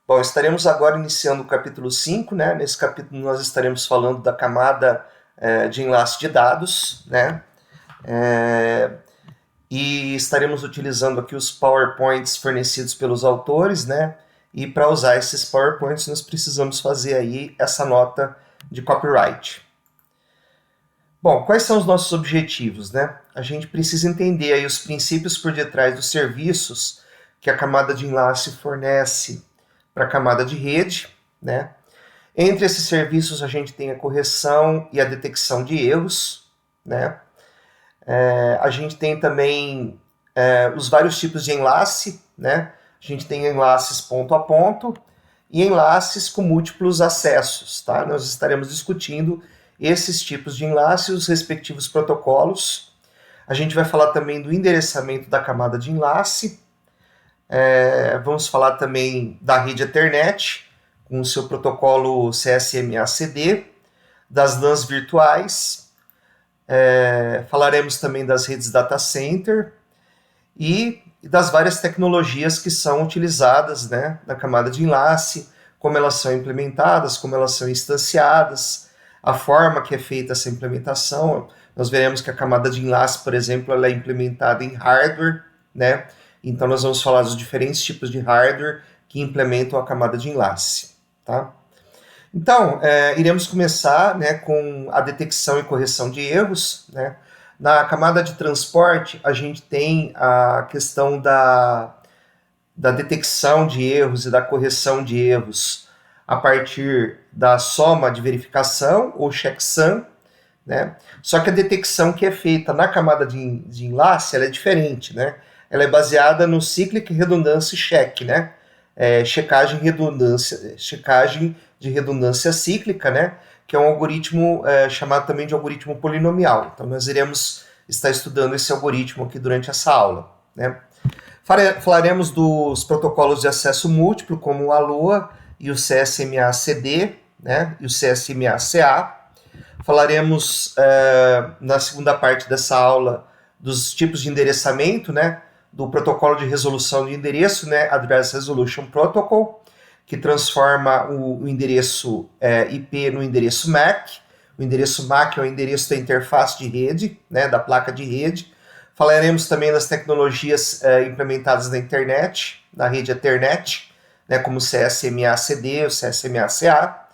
Bom, estaremos agora iniciando o capítulo 5, né? Nesse capítulo nós estaremos falando da camada de enlace de dados, né? E estaremos utilizando aqui os PowerPoints fornecidos pelos autores, né? E para usar esses PowerPoints nós precisamos fazer aí essa nota de copyright. Bom, quais são os nossos objetivos, né? A gente precisa entender aí os princípios por detrás dos serviços que a camada de enlace fornece para a camada de rede, né? Entre esses serviços a gente tem a correção e a detecção de erros, né? A gente tem também os vários tipos de enlace, né? A gente tem enlaces ponto a ponto e enlaces com múltiplos acessos, tá? Nós estaremos discutindo esses tipos de enlace e os respectivos protocolos. A gente vai falar também do endereçamento da camada de enlace. Vamos falar também da rede Ethernet, com o seu protocolo CSMA/CD, das LANs virtuais. Falaremos também das redes data center e das várias tecnologias que são utilizadas, né, na camada de enlace, como elas são implementadas, como elas são instanciadas, a forma que é feita essa implementação. Nós veremos que a camada de enlace, por exemplo, ela é implementada em hardware, né? Então nós vamos falar dos diferentes tipos de hardware que implementam a camada de enlace, tá? Então, iremos começar, né, com a detecção e correção de erros, né? Na camada de transporte, a gente tem a questão da detecção de erros e da correção de erros a partir da soma de verificação, ou checksum, né? Só que a detecção que é feita na camada de enlace, ela é diferente, né? Ela é baseada no Cyclic Redundancy Check, né? Checagem de redundância cíclica, né? Que é um algoritmo chamado também de algoritmo polinomial. Então nós iremos estar estudando esse algoritmo aqui durante essa aula, né? Falaremos dos protocolos de acesso múltiplo, como o ALOA e o CSMA/CD, né? E o CSMA/CA. Falaremos na segunda parte dessa aula dos tipos de endereçamento, né? Do protocolo de resolução de endereço, né? Address Resolution Protocol, que transforma o endereço IP no endereço MAC. O endereço MAC é o endereço da interface de rede, né? Da placa de rede. Falaremos também das tecnologias implementadas na internet, na rede Ethernet, né? Como o CSMA/CD, o CSMA/CA.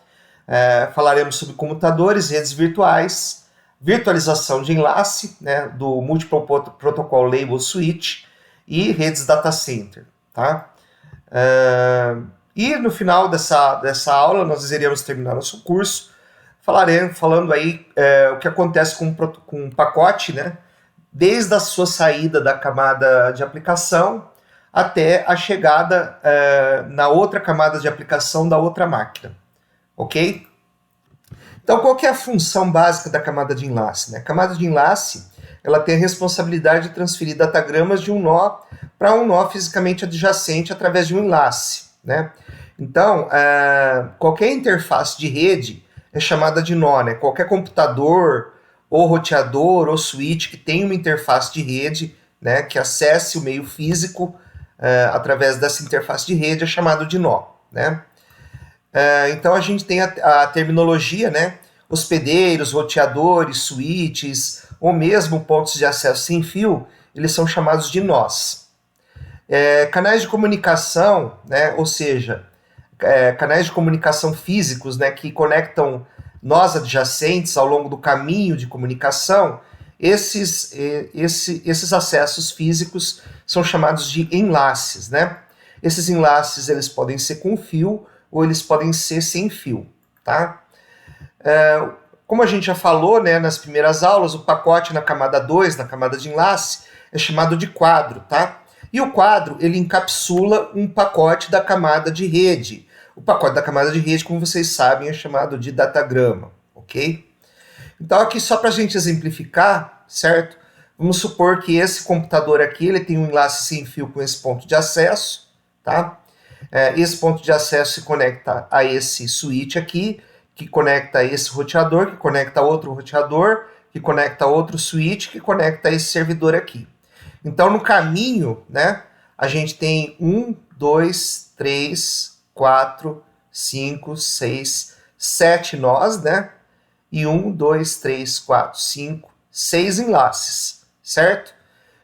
Falaremos sobre computadores, redes virtuais, virtualização de enlace, né, do Multiple Protocol Label Switch e redes data center, tá? E no final dessa aula nós iremos terminar nosso curso falando aí o que acontece com um pacote, né, desde a sua saída da camada de aplicação até a chegada na outra camada de aplicação da outra máquina. Ok? Então, qual que é a função básica da camada de enlace, né? A camada de enlace, ela tem a responsabilidade de transferir datagramas de um nó para um nó fisicamente adjacente através de um enlace, né? Então, qualquer interface de rede é chamada de nó, né? Qualquer computador, ou roteador, ou switch que tem uma interface de rede, né, que acesse o meio físico através dessa interface de rede é chamado de nó, né? Então a gente tem a terminologia, né? Hospedeiros, roteadores, switches, ou mesmo pontos de acesso sem fio, eles são chamados de nós. Canais de comunicação, né? Ou seja, canais de comunicação físicos, né? Que conectam nós adjacentes ao longo do caminho de comunicação, esses acessos físicos são chamados de enlaces, né? Esses enlaces eles podem ser com fio ou eles podem ser sem fio, tá? Como a gente já falou, né, nas primeiras aulas, o pacote na camada 2, na camada de enlace, é chamado de quadro, tá? E o quadro, ele encapsula um pacote da camada de rede. O pacote da camada de rede, como vocês sabem, é chamado de datagrama, ok? Então aqui só para a gente exemplificar, certo? Vamos supor que esse computador aqui, ele tem um enlace sem fio com esse ponto de acesso, tá? Esse ponto de acesso se conecta a esse switch aqui, que conecta a esse roteador, que conecta a outro roteador, que conecta a outro switch, que conecta a esse servidor aqui. Então, no caminho, né, a gente tem 1, 2, 3, 4, 5, 6, 7 nós, né? E 1, 2, 3, 4, 5, 6 enlaces, certo?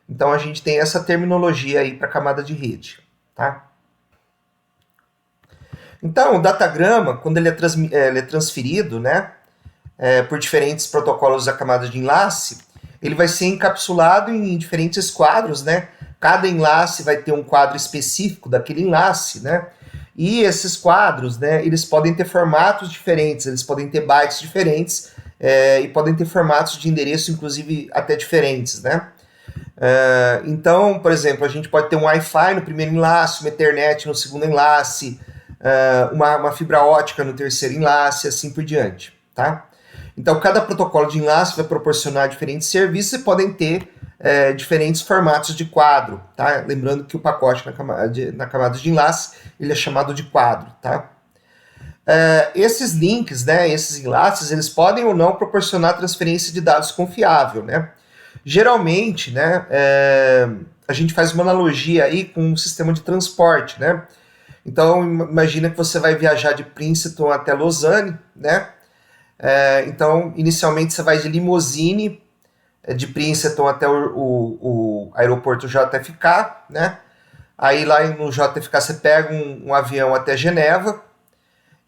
Então a gente tem essa terminologia aí para camada de rede, tá? Então o datagrama, quando ele é transferido, né, por diferentes protocolos da camada de enlace, ele vai ser encapsulado em diferentes quadros, né? Cada enlace vai ter um quadro específico daquele enlace, né? E esses quadros, né, eles podem ter formatos diferentes, eles podem ter bytes diferentes, e podem ter formatos de endereço, inclusive, até diferentes, né? Então, por exemplo, a gente pode ter um Wi-Fi no primeiro enlace, uma Ethernet no segundo enlace, uma fibra ótica no terceiro enlace, assim por diante, tá? Então, cada protocolo de enlace vai proporcionar diferentes serviços e podem ter diferentes formatos de quadro, tá? Lembrando que o pacote na camada de enlace, ele é chamado de quadro, tá? Esses links, né, esses enlaces, eles podem ou não proporcionar transferência de dados confiável, né? Geralmente, né, a gente faz uma analogia aí com um sistema de transporte, né? Então, imagina que você vai viajar de Princeton até Lausanne, né? Então, inicialmente você vai de limusine de Princeton até o aeroporto JFK, né? Aí lá no JFK você pega um avião até Geneva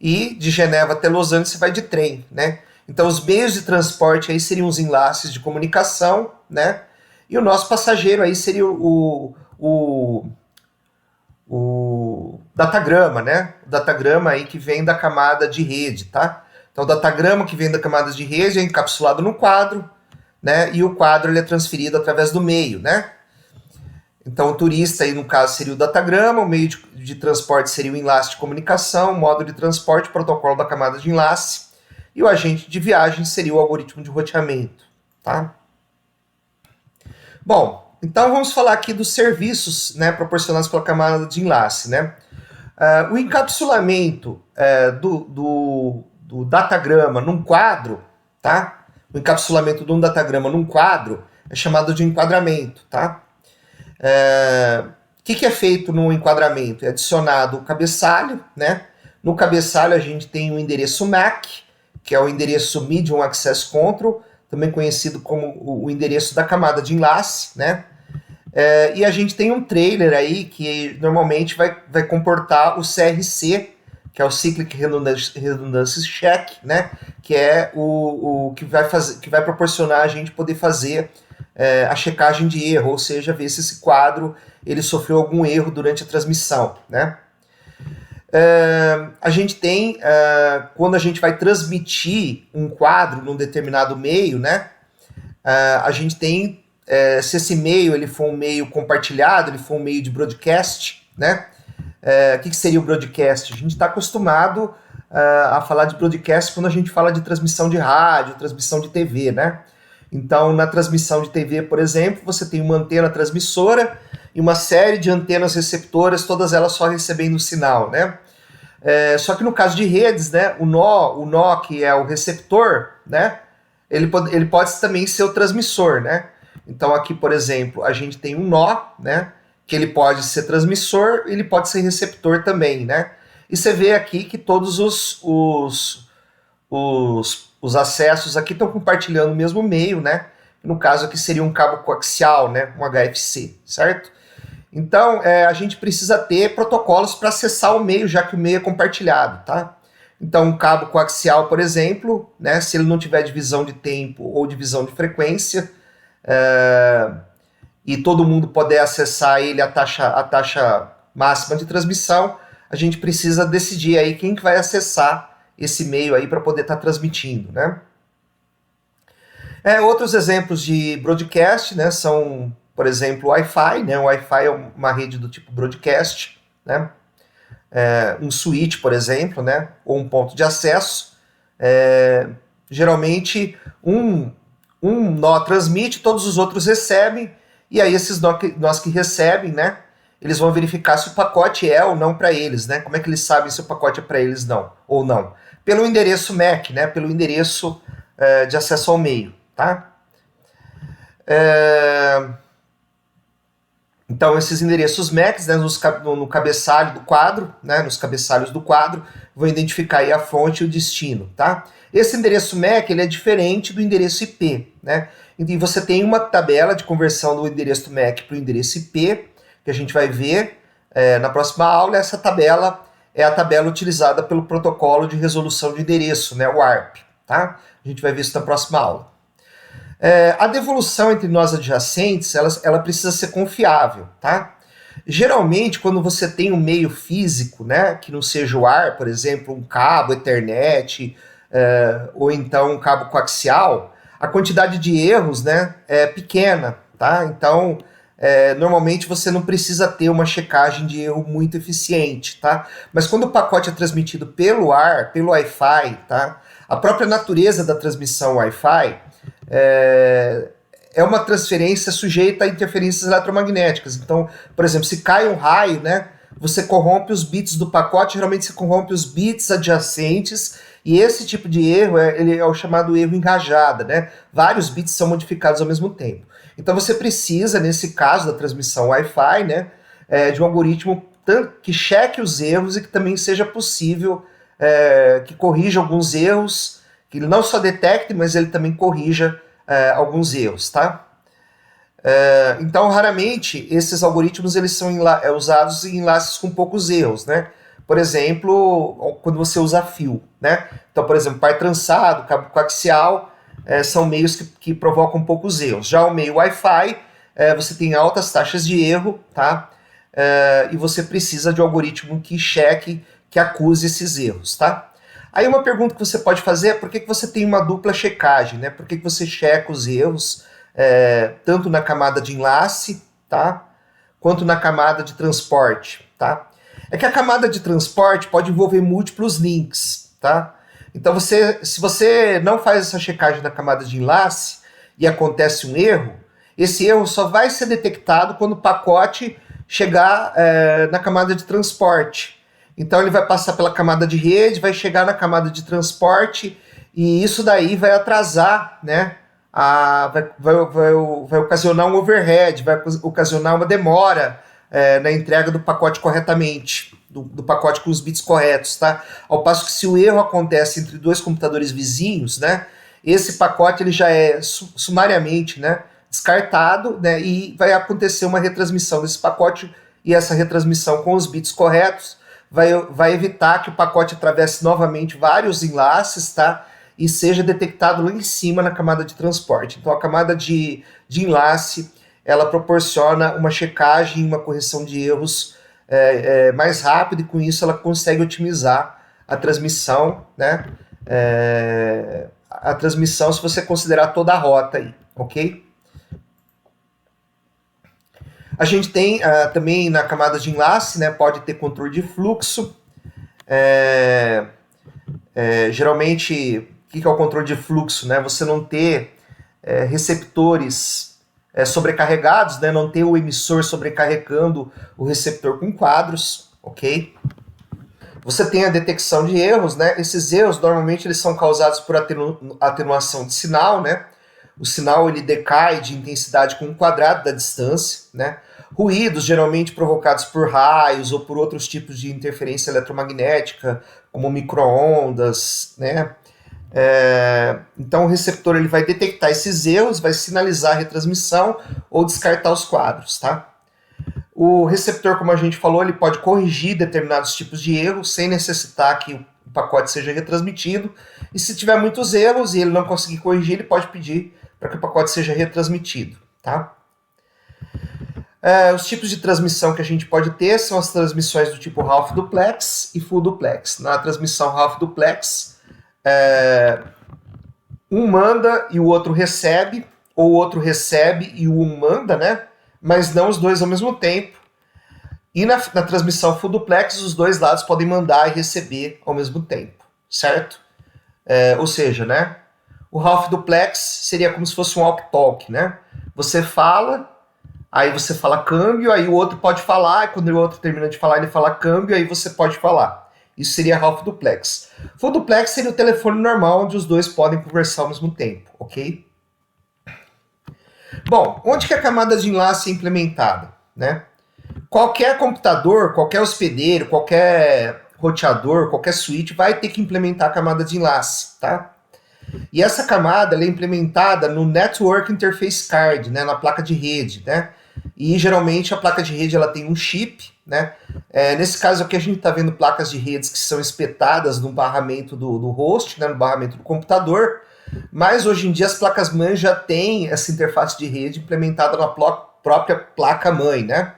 e de Geneva até Los Angeles você vai de trem, né? Então os meios de transporte aí seriam os enlaces de comunicação, né? E o nosso passageiro aí seria o datagrama, né? O datagrama aí que vem da camada de rede, tá? Então o datagrama que vem da camada de rede é encapsulado no quadro, né? E o quadro ele é transferido através do meio, né? Então o turista aí no caso seria o datagrama, o meio de transporte seria o enlace de comunicação, o modo de transporte, o protocolo da camada de enlace, e o agente de viagem seria o algoritmo de roteamento, tá? Bom, então vamos falar aqui dos serviços, né, proporcionados pela camada de enlace, né? O encapsulamento do datagrama num quadro, tá? O encapsulamento de um datagrama num quadro é chamado de enquadramento, tá? O que é feito no enquadramento? É adicionado o cabeçalho, né? No cabeçalho a gente tem o endereço MAC, que é o endereço Medium Access Control, também conhecido como o endereço da camada de enlace, né? E a gente tem um trailer aí que normalmente vai comportar o CRC, que é o Cyclic Redundancy Check, né? Que é o que vai proporcionar a gente poder fazer a checagem de erro, ou seja, ver se esse quadro ele sofreu algum erro durante a transmissão, né? A gente tem, quando a gente vai transmitir um quadro num determinado meio, né? A gente tem, se esse meio ele for um meio compartilhado, ele for um meio de broadcast, né? O que seria o broadcast? A gente está acostumado a falar de broadcast quando a gente fala de transmissão de rádio, transmissão de TV, né? Então, na transmissão de TV, por exemplo, você tem uma antena transmissora e uma série de antenas receptoras, todas elas só recebendo o sinal, né? Só que no caso de redes, né, o nó que é o receptor, né, ele pode também ser o transmissor, né? Então aqui, por exemplo, a gente tem um nó, né, que ele pode ser transmissor, ele pode ser receptor também, né? E você vê aqui que todos os acessos aqui estão compartilhando o mesmo meio, né? No caso aqui seria um cabo coaxial, né? Um HFC, certo? Então, a gente precisa ter protocolos para acessar o meio, já que o meio é compartilhado, tá? Então, um cabo coaxial, por exemplo, né? Se ele não tiver divisão de tempo ou divisão de frequência, e todo mundo puder acessar ele a taxa máxima de transmissão, a gente precisa decidir aí quem que vai acessar esse meio aí para poder estar transmitindo, né? Outros exemplos de broadcast, né, são, por exemplo, o Wi-Fi, né? O Wi-Fi é uma rede do tipo broadcast, né? Um switch, por exemplo, né? Ou um ponto de acesso. Geralmente, um nó transmite, todos os outros recebem, e aí esses nós que recebem, né? Eles vão verificar se o pacote é ou não para eles, né? Como é que eles sabem se o pacote é para eles ou não? Pelo endereço MAC, né? Pelo endereço de acesso ao meio, tá? Então, esses endereços MACs, né, no cabeçalho do quadro, né, nos cabeçalhos do quadro, vão identificar aí a fonte e o destino, tá? Esse endereço MAC, ele é diferente do endereço IP, né? E você tem uma tabela de conversão do endereço MAC para o endereço IP, que a gente vai ver na próxima aula. Essa tabela é a tabela utilizada pelo protocolo de resolução de endereço, né, o ARP, tá? A gente vai ver isso na próxima aula. A devolução entre nós adjacentes, ela precisa ser confiável, tá? Geralmente, quando você tem um meio físico, né, que não seja o ar, por exemplo, um cabo Ethernet, ou então um cabo coaxial, a quantidade de erros, né, é pequena, tá? Então, normalmente você não precisa ter uma checagem de erro muito eficiente, tá? Mas quando o pacote é transmitido pelo ar, pelo Wi-Fi, tá? A própria natureza da transmissão Wi-Fi é uma transferência sujeita a interferências eletromagnéticas. Então, por exemplo, se cai um raio, né, você corrompe os bits do pacote, geralmente você corrompe os bits adjacentes, e esse tipo de erro ele é o chamado erro em rajada, né? Vários bits são modificados ao mesmo tempo. Então você precisa, nesse caso da transmissão Wi-Fi, né, de um algoritmo que cheque os erros e que também seja possível que corrija alguns erros, que ele não só detecte, mas ele também corrija alguns erros, tá? Então, raramente, esses algoritmos eles são usados em enlaces com poucos erros, né? Por exemplo, quando você usa fio, né? Então, por exemplo, par trançado, cabo coaxial, são meios que provocam poucos erros. Já o meio Wi-Fi, você tem altas taxas de erro, tá? E você precisa de um algoritmo que cheque, que acuse esses erros, tá? Aí uma pergunta que você pode fazer é por que você tem uma dupla checagem, né? Por que você checa os erros tanto na camada de enlace, tá? Quanto na camada de transporte, tá? É que a camada de transporte pode envolver múltiplos links, tá? Então se você não faz essa checagem na camada de enlace e acontece um erro, esse erro só vai ser detectado quando o pacote chegar na camada de transporte. Então ele vai passar pela camada de rede, vai chegar na camada de transporte, e isso daí vai atrasar, né? Vai ocasionar um overhead, vai ocasionar uma demora na entrega do pacote corretamente, do pacote com os bits corretos, tá? Ao passo que se o erro acontece entre dois computadores vizinhos, né? Esse pacote ele já é sumariamente, né, descartado, né? E vai acontecer uma retransmissão desse pacote, e essa retransmissão com os bits corretos vai evitar que o pacote atravesse novamente vários enlaces, tá? E seja detectado lá em cima na camada de transporte. Então a camada de enlace, ela proporciona uma checagem, uma correção de erros mais rápido, e com isso ela consegue otimizar a transmissão, né? A transmissão, se você considerar toda a rota aí, ok? A gente tem também na camada de enlace, né, pode ter controle de fluxo. Geralmente, o que é o controle de fluxo? Né? Você não ter receptores sobrecarregados, né? Não ter o emissor sobrecarregando o receptor com quadros, ok? Você tem a detecção de erros, né? Esses erros, normalmente, eles são causados por atenuação de sinal, né? O sinal ele decai de intensidade com um quadrado da distância, né? Ruídos geralmente provocados por raios ou por outros tipos de interferência eletromagnética, como micro-ondas, né? Então o receptor ele vai detectar esses erros, vai sinalizar a retransmissão ou descartar os quadros, tá? O receptor, como a gente falou, ele pode corrigir determinados tipos de erros sem necessitar que o pacote seja retransmitido. E se tiver muitos erros e ele não conseguir corrigir, ele pode pedir para que o pacote seja retransmitido, tá? Os tipos de transmissão que a gente pode ter são as transmissões do tipo half duplex e full duplex. Na transmissão half duplex, um manda e o outro recebe, ou o outro recebe e o um manda, né? Mas não os dois ao mesmo tempo. E na transmissão full duplex, os dois lados podem mandar e receber ao mesmo tempo, certo? Ou seja, né? O half duplex seria como se fosse um walk-talk, né? Você fala, aí você fala câmbio, aí o outro pode falar, e quando o outro termina de falar, ele fala câmbio, aí você pode falar. Isso seria half duplex. Full duplex seria o telefone normal, onde os dois podem conversar ao mesmo tempo, ok? Bom, onde que a camada de enlace é implementada? né? Qualquer computador, qualquer hospedeiro, qualquer roteador, qualquer switch vai ter que implementar a camada de enlace, tá? E essa camada ela é implementada no Network Interface Card, né, na placa de rede, né? E geralmente a placa de rede ela tem um chip, né? Nesse caso aqui a gente está vendo placas de redes que são espetadas no barramento do host, né, no barramento do computador, mas hoje em dia as placas-mãe já têm essa interface de rede implementada na própria placa-mãe, né?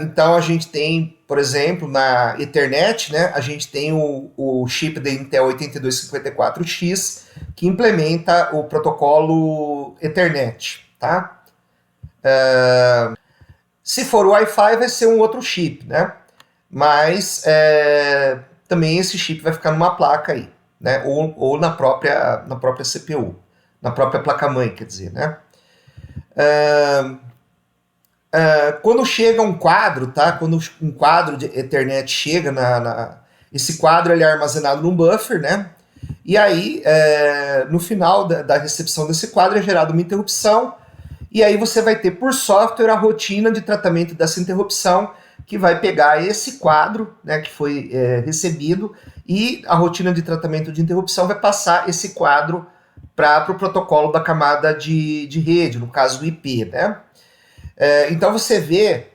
Então a gente tem, por exemplo, na Ethernet, né, a gente tem o chip da Intel 8254X que implementa o protocolo Ethernet, tá? Se for o Wi-Fi vai ser um outro chip, né? Mas também esse chip vai ficar numa placa aí, né? Ou na própria CPU, na própria placa-mãe, quer dizer, né? Quando chega um quadro, tá? Quando um quadro de Ethernet chega esse quadro ele é armazenado num buffer, né? E aí, no final da recepção desse quadro é gerada uma interrupção, e aí você vai ter por software a rotina de tratamento dessa interrupção, que vai pegar esse quadro, né, que foi recebido, e a rotina de tratamento de interrupção vai passar esse quadro para o protocolo da camada de rede, no caso do IP, né? Então você vê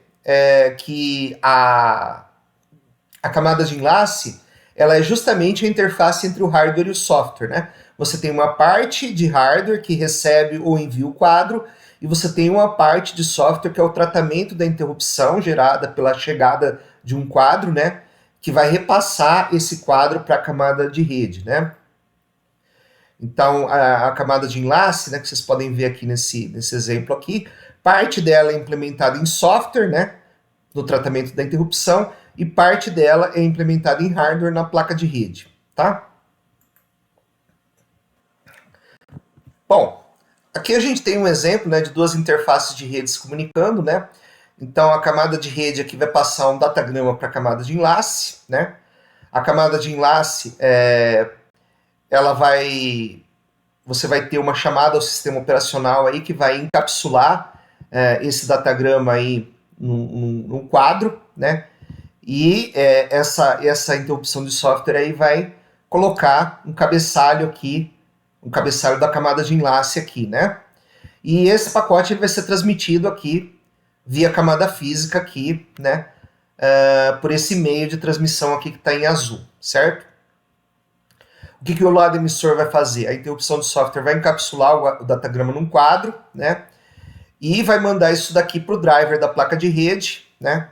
que a camada de enlace ela é justamente a interface entre o hardware e o software, né? Você tem uma parte de hardware que recebe ou envia o quadro, e você tem uma parte de software que é o tratamento da interrupção gerada pela chegada de um quadro, né? Que vai repassar esse quadro para a camada de rede, né? Então, a camada de enlace, né, que vocês podem ver aqui nesse exemplo aqui, parte dela é implementada em software, né, no tratamento da interrupção, e parte dela é implementada em hardware na placa de rede, tá? Bom, aqui a gente tem um exemplo, né, de duas interfaces de redes se comunicando, né? Então, a camada de rede aqui vai passar um datagrama para a camada de enlace, né? A camada de enlace, você vai ter uma chamada ao sistema operacional aí que vai encapsular esse datagrama aí num quadro, né? E essa interrupção de software aí vai colocar um cabeçalho aqui, um cabeçalho da camada de enlace aqui, né? E esse pacote ele vai ser transmitido aqui via camada física aqui, né? Por esse meio de transmissão aqui que está em azul, certo? O que o lado emissor vai fazer? A interrupção de software vai encapsular o datagrama num quadro, né? E vai mandar isso daqui para o driver da placa de rede, né?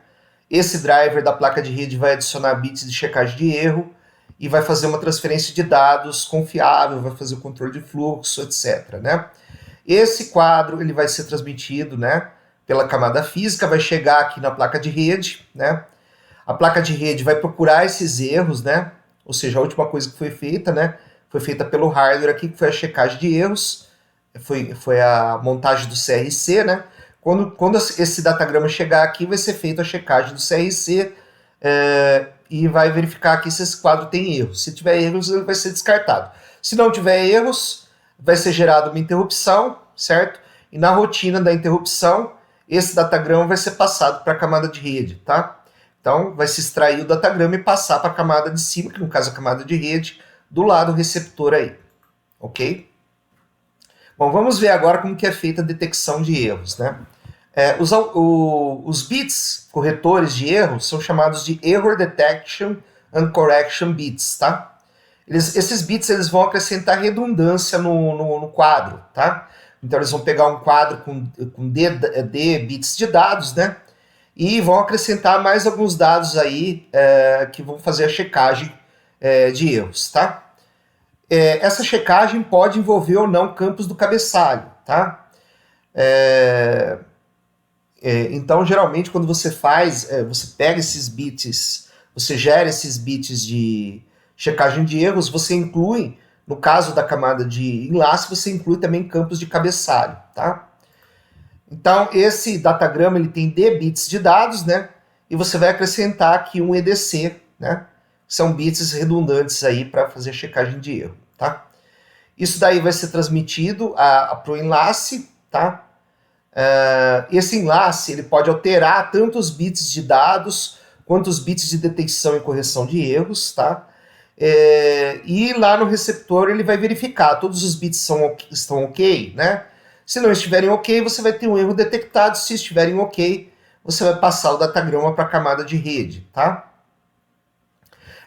Esse driver da placa de rede vai adicionar bits de checagem de erro e vai fazer uma transferência de dados confiável, vai fazer o controle de fluxo, etc, né? Esse quadro ele vai ser transmitido, né, pela camada física, vai chegar aqui na placa de rede, né? A placa de rede vai procurar esses erros, né? Ou seja, a última coisa que foi feita, né? Foi feita pelo hardware aqui, que foi a checagem de erros, foi a montagem do CRC, né? Quando esse datagrama chegar aqui, vai ser feita a checagem do CRC e vai verificar aqui se esse quadro tem erros. Se tiver erros, ele vai ser descartado. Se não tiver erros, vai ser gerada uma interrupção, certo? E na rotina da interrupção, esse datagrama vai ser passado para a camada de rede, tá? Então, vai se extrair o datagrama e passar para a camada de cima, que no caso é a camada de rede, do lado receptor aí, ok? Bom, vamos ver agora como que é feita a detecção de erros, né? Os bits corretores de erros são chamados de Error Detection and Correction Bits, tá? Esses bits eles vão acrescentar redundância no quadro, tá? Então eles vão pegar um quadro com D bits de dados, né? E vão acrescentar mais alguns dados aí que vão fazer a checagem de erros, tá? Essa checagem pode envolver ou não campos do cabeçalho, tá? Então, geralmente, quando você você pega esses bits, você gera esses bits de checagem de erros, você inclui, no caso da camada de enlace, você inclui também campos de cabeçalho, tá? Então, esse datagrama ele tem D bits de dados, né? E você vai acrescentar aqui um EDC, né? São bits redundantes aí para fazer a checagem de erro, tá? Isso daí vai ser transmitido para o enlace, tá? Esse enlace ele pode alterar tanto os bits de dados quanto os bits de detecção e correção de erros, tá? E lá no receptor ele vai verificar todos os bits estão ok, né? Se não estiverem ok, você vai ter um erro detectado. Se estiverem ok, você vai passar o datagrama para a camada de rede, tá?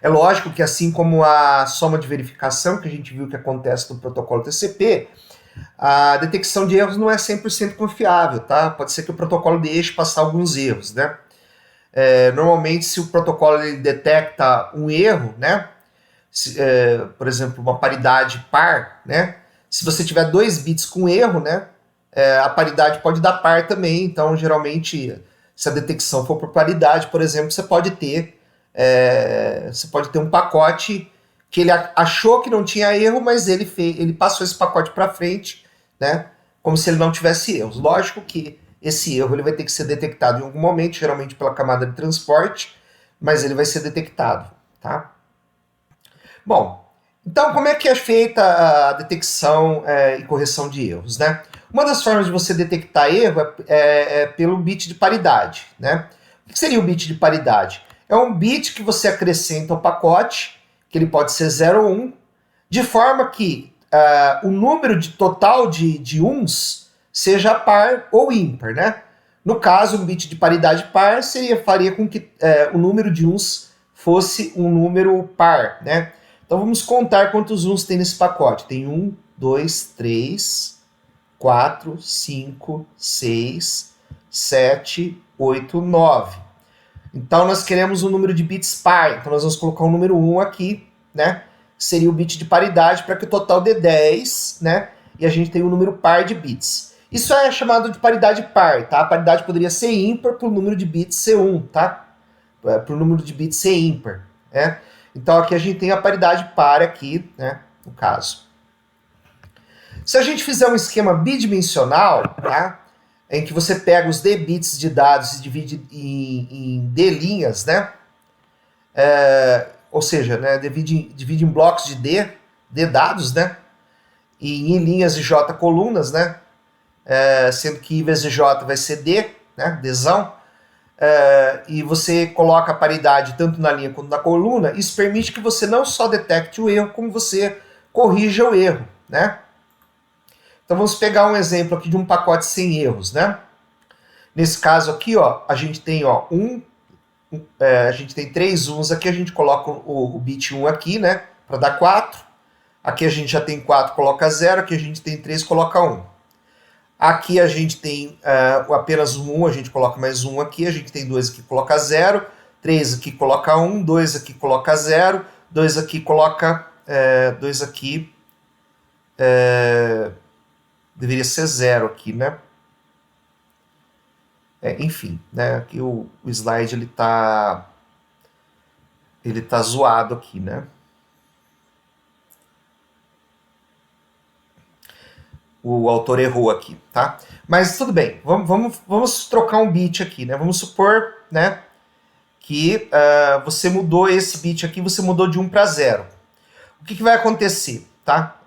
É lógico que assim como a soma de verificação, que a gente viu que acontece no protocolo TCP, a detecção de erros não é 100% confiável, tá? Pode ser que o protocolo deixe passar alguns erros, né? Normalmente, se o protocolo ele detecta um erro, né? Por exemplo, uma paridade par, né? Se você tiver 2 bits com erro, né? A paridade pode dar par também. Então, geralmente, se a detecção for por paridade, por exemplo, você pode ter um pacote que ele achou que não tinha erro, mas ele passou esse pacote para frente, né? Como se ele não tivesse erros. Lógico que esse erro ele vai ter que ser detectado em algum momento, geralmente pela camada de transporte, mas ele vai ser detectado, tá? Bom, então como é que é feita a detecção e correção de erros, né? Uma das formas de você detectar erro é pelo bit de paridade, né? O que seria o bit de paridade? É um bit que você acrescenta ao pacote, que ele pode ser 0 ou 1, de forma que o número total de uns seja par ou ímpar, né? No caso, um bit de paridade par faria com que o número de uns fosse um número par, né? Então vamos contar quantos uns tem nesse pacote. Tem 1, 2, 3, 4, 5, 6, 7, 8, 9. Então nós queremos um número de bits par. Então nós vamos colocar o número 1 aqui, né? Seria o bit de paridade para que o total dê 10, né? E a gente tem um número par de bits. Isso é chamado de paridade par, tá? A paridade poderia ser ímpar para o número de bits ser 1, tá? Para o número de bits ser ímpar, né? Então aqui a gente tem a paridade par aqui, né? No caso. Se a gente fizer um esquema bidimensional, tá? Em que você pega os D bits de dados e divide em D linhas, né? Ou seja, né, divide em blocos de D dados, né? E em linhas de J colunas, né? Sendo que I vezes J vai ser D, né? Dzão. E você coloca a paridade tanto na linha quanto na coluna. Isso permite que você não só detecte o erro, como você corrija o erro, né? Então vamos pegar um exemplo aqui de um pacote sem erros, né? Nesse caso aqui, ó, a gente tem a gente tem 3 uns aqui, a gente coloca o bit 1 aqui, né? Para dar 4. Aqui a gente já tem 4, coloca 0. Aqui a gente tem 3, coloca 1. Aqui a gente tem apenas um 1, a gente coloca mais 1 aqui. A gente tem 2 aqui, coloca 0. 3 aqui, coloca 1. 2 aqui, coloca 0. 2 aqui, coloca... 2 aqui... deveria ser 0 aqui, né? Enfim, né? Aqui o slide ele tá zoado aqui, né? O autor errou aqui, tá? Mas tudo bem, vamos trocar um bit aqui, né? Vamos supor, né, que você mudou esse bit aqui, você mudou de 1 para 0. O que vai acontecer, tá?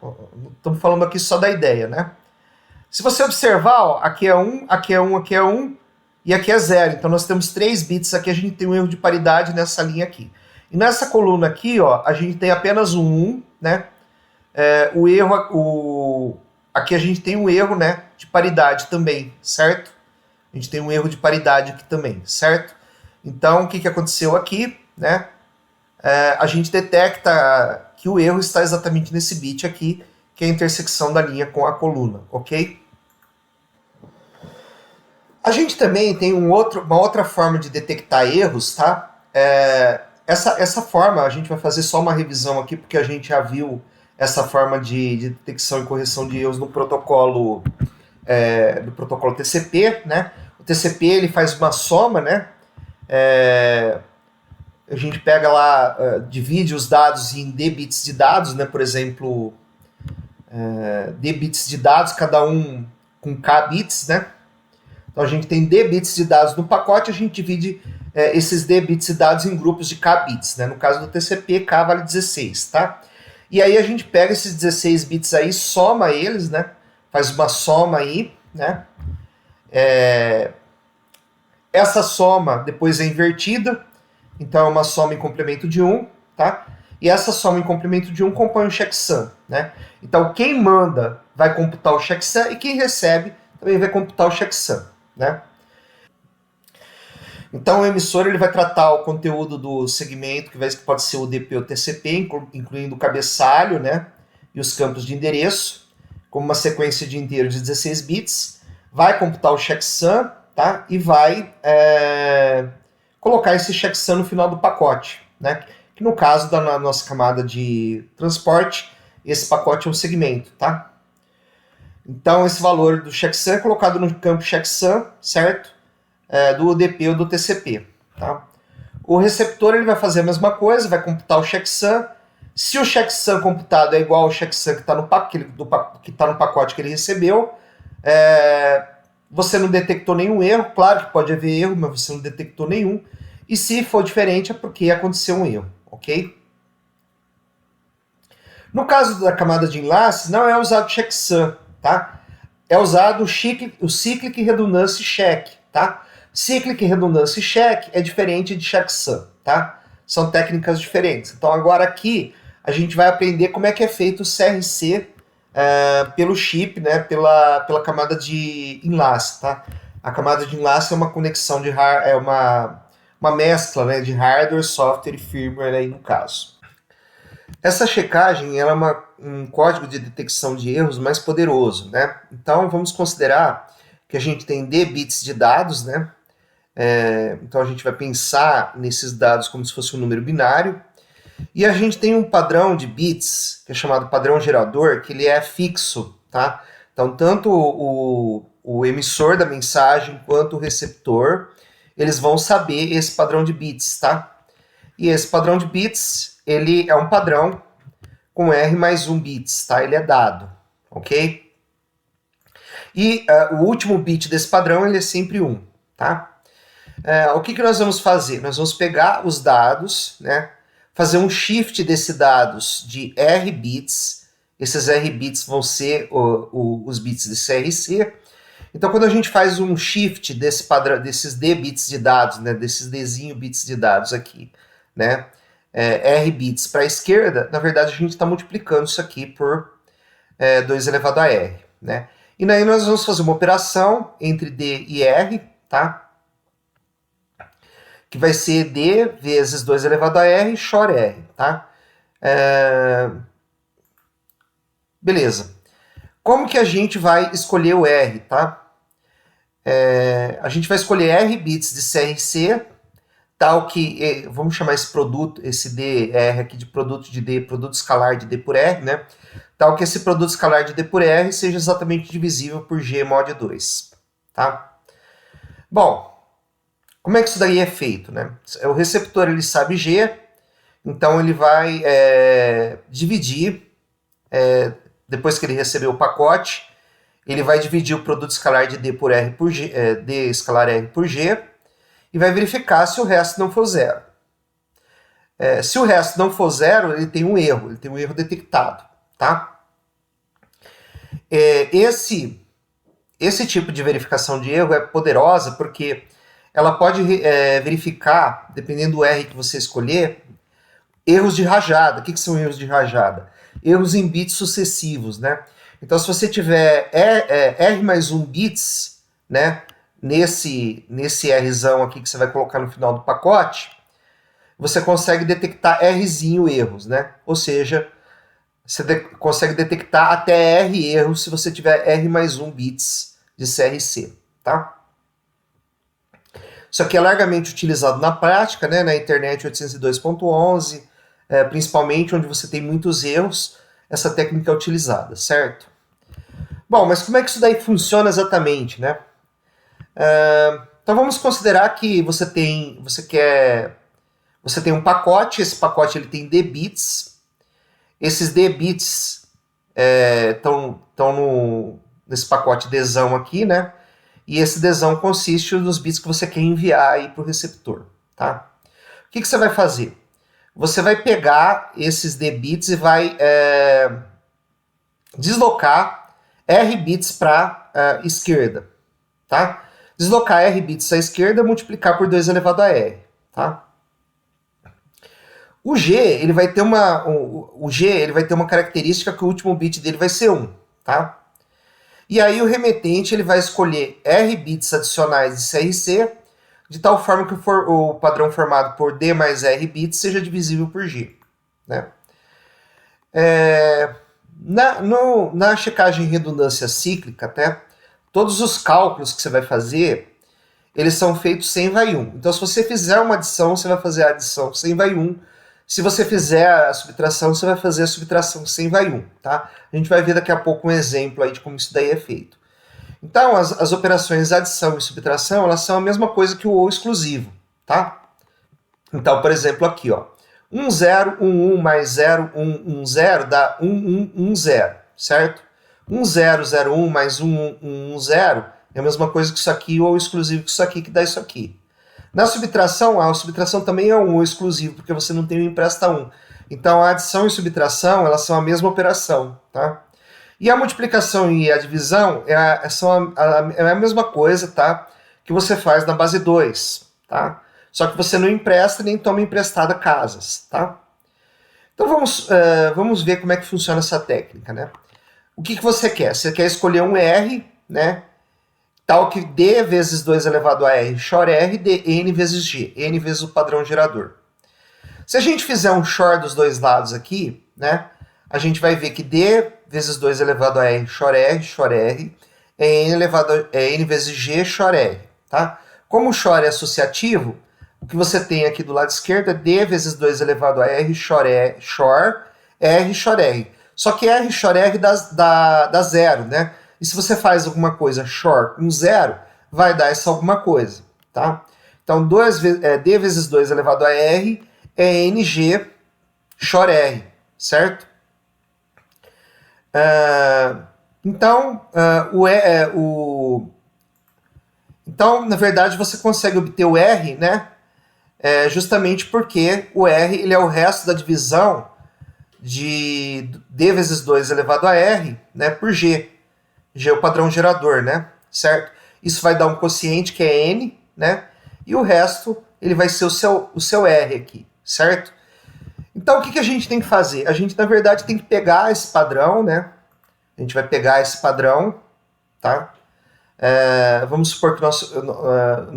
Estamos falando aqui só da ideia, né? Se você observar, ó, aqui é 1, aqui é 1, aqui é 1, e aqui é 0. Então nós temos 3 bits aqui, a gente tem um erro de paridade nessa linha aqui. E nessa coluna aqui, ó, a gente tem apenas um 1, né? Aqui a gente tem um erro, né, de paridade também, certo? A gente tem um erro de paridade aqui também, certo? Então, o que aconteceu aqui, né? A gente detecta que o erro está exatamente nesse bit aqui, que é a intersecção da linha com a coluna, ok? A gente também tem uma outra forma de detectar erros, tá? Essa forma, a gente vai fazer só uma revisão aqui, porque a gente já viu essa forma de detecção e correção de erros no protocolo TCP, né? O TCP ele faz uma soma, né? A gente pega lá, divide os dados em D bits de dados, né? Por exemplo, D bits de dados, cada um com K bits, né? Então a gente tem D bits de dados no pacote, a gente divide esses D bits de dados em grupos de K bits, né? No caso do TCP, K vale 16, tá? E aí a gente pega esses 16 bits aí, soma eles, né? Faz uma soma aí, né? Essa soma depois é invertida, então é uma soma em complemento de 1, tá? E essa soma em complemento de 1 compõe o checksum, né? Então quem manda vai computar o checksum e quem recebe também vai computar o checksum, né? Então o emissor ele vai tratar o conteúdo do segmento, que pode ser o DP ou TCP, incluindo o cabeçalho, né? E os campos de endereço, como uma sequência de inteiros de 16 bits, vai computar o checksum, tá? E vai colocar esse checksum no final do pacote, né? Que no caso da nossa camada de transporte, esse pacote é um segmento, tá? Então esse valor do checksum é colocado no campo checksum, certo? Do UDP ou do TCP, tá? O receptor ele vai fazer a mesma coisa, vai computar o checksum. Se o checksum computado é igual ao checksum que está no pacote que ele recebeu, você não detectou nenhum erro. Claro que pode haver erro, mas você não detectou nenhum. E se for diferente é porque aconteceu um erro, ok? No caso da camada de enlace, não é usado checksum, tá? É usado o cyclic redundancy check, tá? Cyclic redundancy check é diferente de checksum, tá? São técnicas diferentes. Então agora aqui a gente vai aprender como é que é feito o CRC pelo chip, né? Pela camada de enlace, tá? A camada de enlace é uma conexão de uma mescla, né, de hardware, software e firmware aí no caso. Essa checagem ela é um código de detecção de erros mais poderoso, né? Então vamos considerar que a gente tem D bits de dados, né? Então a gente vai pensar nesses dados como se fosse um número binário. E a gente tem um padrão de bits, que é chamado padrão gerador, que ele é fixo, tá? Então tanto o emissor da mensagem quanto o receptor, eles vão saber esse padrão de bits, tá? E esse padrão de bits, ele é um padrão com R mais 1 bits, tá? Ele é dado, ok? E o último bit desse padrão, ele é sempre 1, tá? O que nós vamos fazer? Nós vamos pegar os dados, né? Fazer um shift desses dados de R bits. Esses R bits vão ser os bits de CRC. Então, quando a gente faz um shift desses D bits de dados, né? Desses Dzinho bits de dados aqui, né? R bits para a esquerda, na verdade a gente está multiplicando isso aqui por 2 elevado a R, né? E daí nós vamos fazer uma operação entre D e R, tá? Que vai ser D vezes 2 elevado a R, XOR R, tá? Beleza. Como que a gente vai escolher o R, tá? A gente vai escolher R bits de CRC, tal que, vamos chamar esse produto, esse DR aqui de produto de D, produto escalar de D por R, né? Tal que esse produto escalar de D por R seja exatamente divisível por G mod 2, tá? Bom, como é que isso daí é feito, né? O receptor, ele sabe G, então ele vai dividir, depois que ele recebeu o pacote, ele vai dividir o produto escalar de D por R por G, D escalar R por G, e vai verificar se o resto não for zero. Se o resto não for zero, ele tem um erro detectado, tá? Esse tipo de verificação de erro é poderosa porque ela pode verificar, dependendo do R que você escolher, erros de rajada. O que são erros de rajada? Erros em bits sucessivos, né? Então, se você tiver R mais 1 bits, né, nesse Rzão aqui que você vai colocar no final do pacote, você consegue detectar Rzinho erros, né? Ou seja, você consegue detectar até R erros se você tiver R mais 1 bits de CRC, tá? Isso aqui é largamente utilizado na prática, né, na internet 802.11, principalmente onde você tem muitos erros, essa técnica é utilizada, certo? Bom, mas como é que isso daí funciona exatamente, né? Então vamos considerar que você tem um pacote, esse pacote ele tem D bits, esses D bits estão nesse pacote Dzão aqui, né? E esse Dzão consiste nos bits que você quer enviar aí para o receptor, tá? O que você vai fazer? Você vai pegar esses D bits e vai deslocar R bits para a esquerda, tá? Deslocar R bits à esquerda, multiplicar por 2 elevado a R, tá? O G, ele vai ter uma característica que o último bit dele vai ser 1, tá? E aí o remetente ele vai escolher R bits adicionais de CRC, de tal forma que o padrão formado por D mais R bits seja divisível por G, né? Na checagem em redundância cíclica, até, todos os cálculos que você vai fazer, eles são feitos sem vai 1. Então, se você fizer uma adição, você vai fazer a adição sem vai 1. Se você fizer a subtração, você vai fazer a subtração sem vai 1, tá? A gente vai ver daqui a pouco um exemplo aí de como isso daí é feito. Então, as operações adição e subtração, elas são a mesma coisa que o ou exclusivo, tá? Então, por exemplo, aqui, ó. 1, 0, 1, 1 mais 0, 1, 1, 0 dá 1, 1, 1, 0, certo? 1, 0, 0, 1 mais 1, 1, 1, 0 é a mesma coisa que isso aqui, ou exclusivo que isso aqui, que dá isso aqui. Na subtração, a subtração também é um ou exclusivo, porque você não tem o empresta 1. Então, a adição e subtração, elas são a mesma operação, tá? E a multiplicação e a divisão é a mesma coisa, tá? Que você faz na base 2, tá? Só que você não empresta nem toma emprestada casas, tá? Então vamos ver como é que funciona essa técnica, né? O que você quer? Você quer escolher um R, né? Tal que D vezes 2 elevado a R, XOR R, de N vezes G, N vezes o padrão gerador. Se a gente fizer um XOR dos dois lados aqui, né? A gente vai ver que D vezes 2 elevado a R, XOR R, é N vezes G, XOR R, tá? Como o XOR é associativo, o que você tem aqui do lado esquerdo é D vezes 2 elevado a R, XOR R, XOR R. Só que R, XOR R dá zero, né? E se você faz alguma coisa XOR com zero, vai dar essa alguma coisa, tá? Então, D vezes 2 elevado a R é NG XOR R, certo? Então, na verdade, você consegue obter o R, né? Justamente porque o R ele é o resto da divisão de D vezes 2 elevado a R, né, por G. G é o padrão gerador, né? Certo? Isso vai dar um quociente que é N, né? E o resto, ele vai ser o seu R aqui, certo? Então, o que a gente tem que fazer? A gente, na verdade, tem que pegar esse padrão, né? A gente vai pegar esse padrão, tá? Vamos supor que o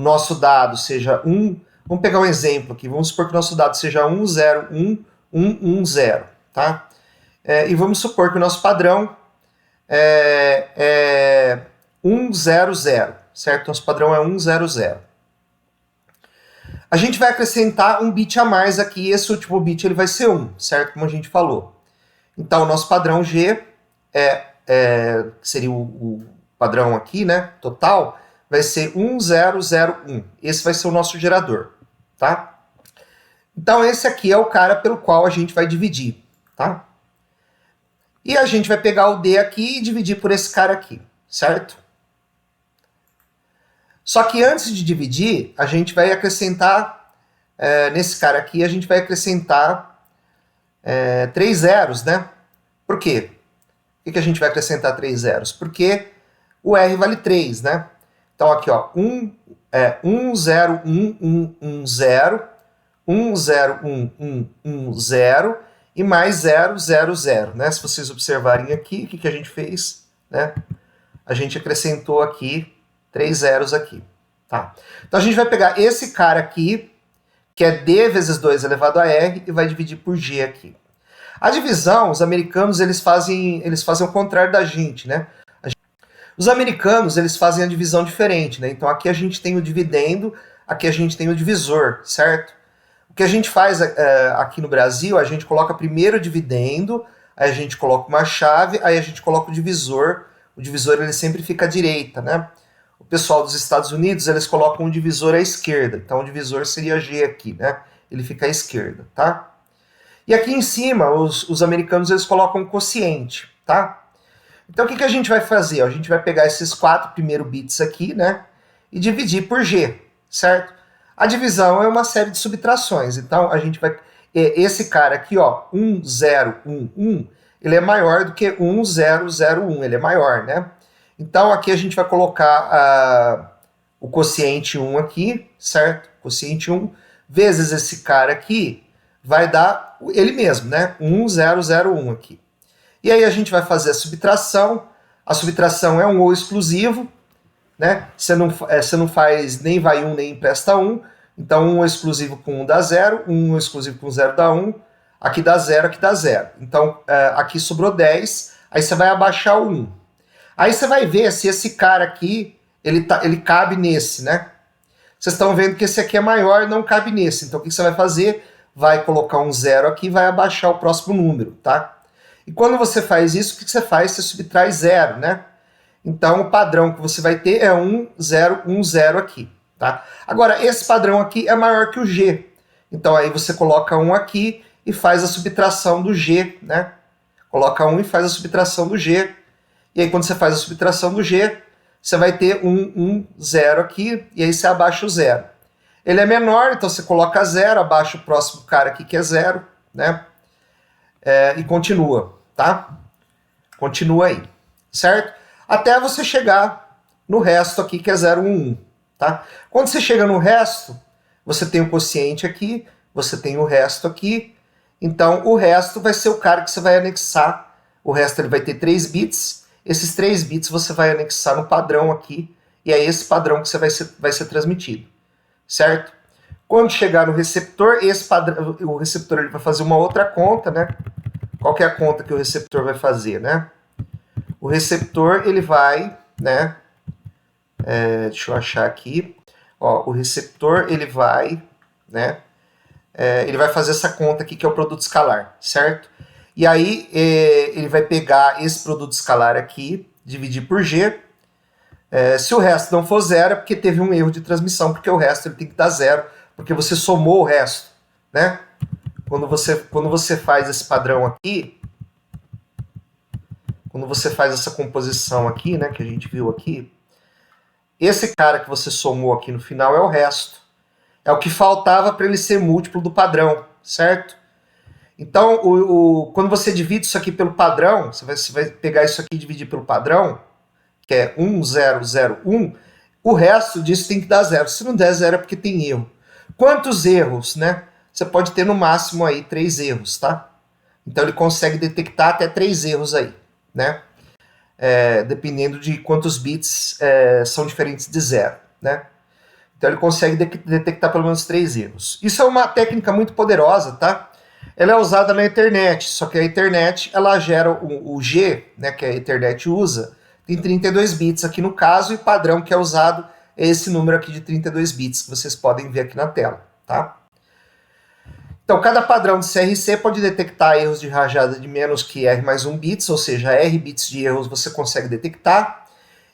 nosso dado seja 1. Vamos pegar um exemplo aqui. Vamos supor que o nosso dado seja 1, 0, 1, 1, 1, 0, tá? E vamos supor que o nosso padrão é 1, 0, 0, certo? Nosso padrão é 1, 0, 0. A gente vai acrescentar um bit a mais aqui, e esse último bit ele vai ser 1, certo? Como a gente falou. Então, o nosso padrão G, que seria o padrão aqui, né, total, vai ser 1, 0, 0, 1. Esse vai ser o nosso gerador, tá? Então, esse aqui é o cara pelo qual a gente vai dividir, tá? E a gente vai pegar o D aqui e dividir por esse cara aqui, certo? Só que antes de dividir, a gente vai acrescentar, nesse cara aqui, a gente vai acrescentar 3 zeros, né? Por quê? Por que a gente vai acrescentar 3 zeros? Porque o R vale 3, né? Então aqui, ó, 1, 0, 1, 1, 1, 0, 1, 0, 1, 1, 1, 0, e mais 0, 0, 0, né? Se vocês observarem aqui, o que a gente fez, né? A gente acrescentou aqui 3 zeros aqui, tá? Então a gente vai pegar esse cara aqui, que é D vezes 2 elevado a R, e vai dividir por G aqui. A divisão, os americanos, eles fazem o contrário da gente, né? Os americanos, eles fazem a divisão diferente, né? Então aqui a gente tem o dividendo, aqui a gente tem o divisor, certo? O que a gente faz aqui no Brasil, a gente coloca primeiro o dividendo, aí a gente coloca uma chave, aí a gente coloca o divisor ele sempre fica à direita, né? O pessoal dos Estados Unidos, eles colocam o divisor à esquerda, então o divisor seria G aqui, né? Ele fica à esquerda, tá? E aqui em cima, os americanos, eles colocam um quociente, tá? Então o que a gente vai fazer? A gente vai pegar esses 4 primeiros bits aqui, né? E dividir por G, certo? A divisão é uma série de subtrações, então a gente vai... Esse cara aqui, ó, 1, 0, 1, 1, ele é maior do que 1, 0, 0, 1, ele é maior, né? Então aqui a gente vai colocar o quociente 1 aqui, certo? Quociente 1 vezes esse cara aqui vai dar ele mesmo, né? 1001 aqui. E aí a gente vai fazer a subtração. A subtração é um ou exclusivo, né? Você não faz nem vai 1 nem empresta 1. Então 1 exclusivo com 1 dá 0, 1 exclusivo com 0 dá 1. Aqui dá 0, aqui dá 0. Então aqui sobrou 10, aí você vai abaixar o 1. Aí você vai ver se esse cara aqui, ele cabe nesse, né? Vocês estão vendo que esse aqui é maior e não cabe nesse. Então o que você vai fazer? Vai colocar um 0 aqui e vai abaixar o próximo número, tá? E quando você faz isso, o que você faz? Você subtrai 0, né? Então o padrão que você vai ter é 1, 0, 1, 0 aqui, tá? Agora, esse padrão aqui é maior que o G. Então aí você coloca 1 aqui e faz a subtração do G, né? Coloca 1 e faz a subtração do G. E aí quando você faz a subtração do G, você vai ter 1, 1, 0 aqui, e aí você abaixa o 0. Ele é menor, então você coloca 0, abaixa o próximo cara aqui que é 0, né? E continua, tá? Continua aí, certo? Até você chegar no resto aqui que é 0, 1, 1, tá? Quando você chega no resto, você tem o quociente aqui, você tem o resto aqui, então o resto vai ser o cara que você vai anexar. O resto ele vai ter 3 bits, esses 3 bits você vai anexar no padrão aqui, e é esse padrão que vai ser transmitido, certo? Quando chegar no receptor, o receptor ele vai fazer uma outra conta, né? Qual que é a conta que o receptor vai fazer, né? O receptor ele vai, né? Deixa eu achar aqui. Ó, o receptor ele vai, né? Ele vai fazer essa conta aqui que é o produto escalar, certo? E aí ele vai pegar esse produto escalar aqui, dividir por G. Se o resto não for 0, é porque teve um erro de transmissão, porque o resto ele tem que dar 0, porque você somou o resto, né? Quando você faz esse padrão aqui, quando você faz essa composição aqui, né, que a gente viu aqui, esse cara que você somou aqui no final é o resto. É o que faltava para ele ser múltiplo do padrão, certo? Então, quando você divide isso aqui pelo padrão, você vai pegar isso aqui e dividir pelo padrão, que é 1, 0, 0, 1, o resto disso tem que dar 0. Se não der 0 é porque tem erro. Quantos erros, né? Você pode ter no máximo aí 3 erros, tá? Então ele consegue detectar até 3 erros aí, né? Dependendo de quantos bits são diferentes de 0, né? Então ele consegue detectar pelo menos 3 erros. Isso é uma técnica muito poderosa, tá? Ela é usada na Ethernet, só que a Ethernet ela gera o G, né, que a Ethernet usa, tem 32 bits aqui no caso, e o padrão que é usado é esse número aqui de 32 bits, que vocês podem ver aqui na tela, tá? Então, cada padrão de CRC pode detectar erros de rajada de menos que R mais 1 bits, ou seja, R bits de erros você consegue detectar.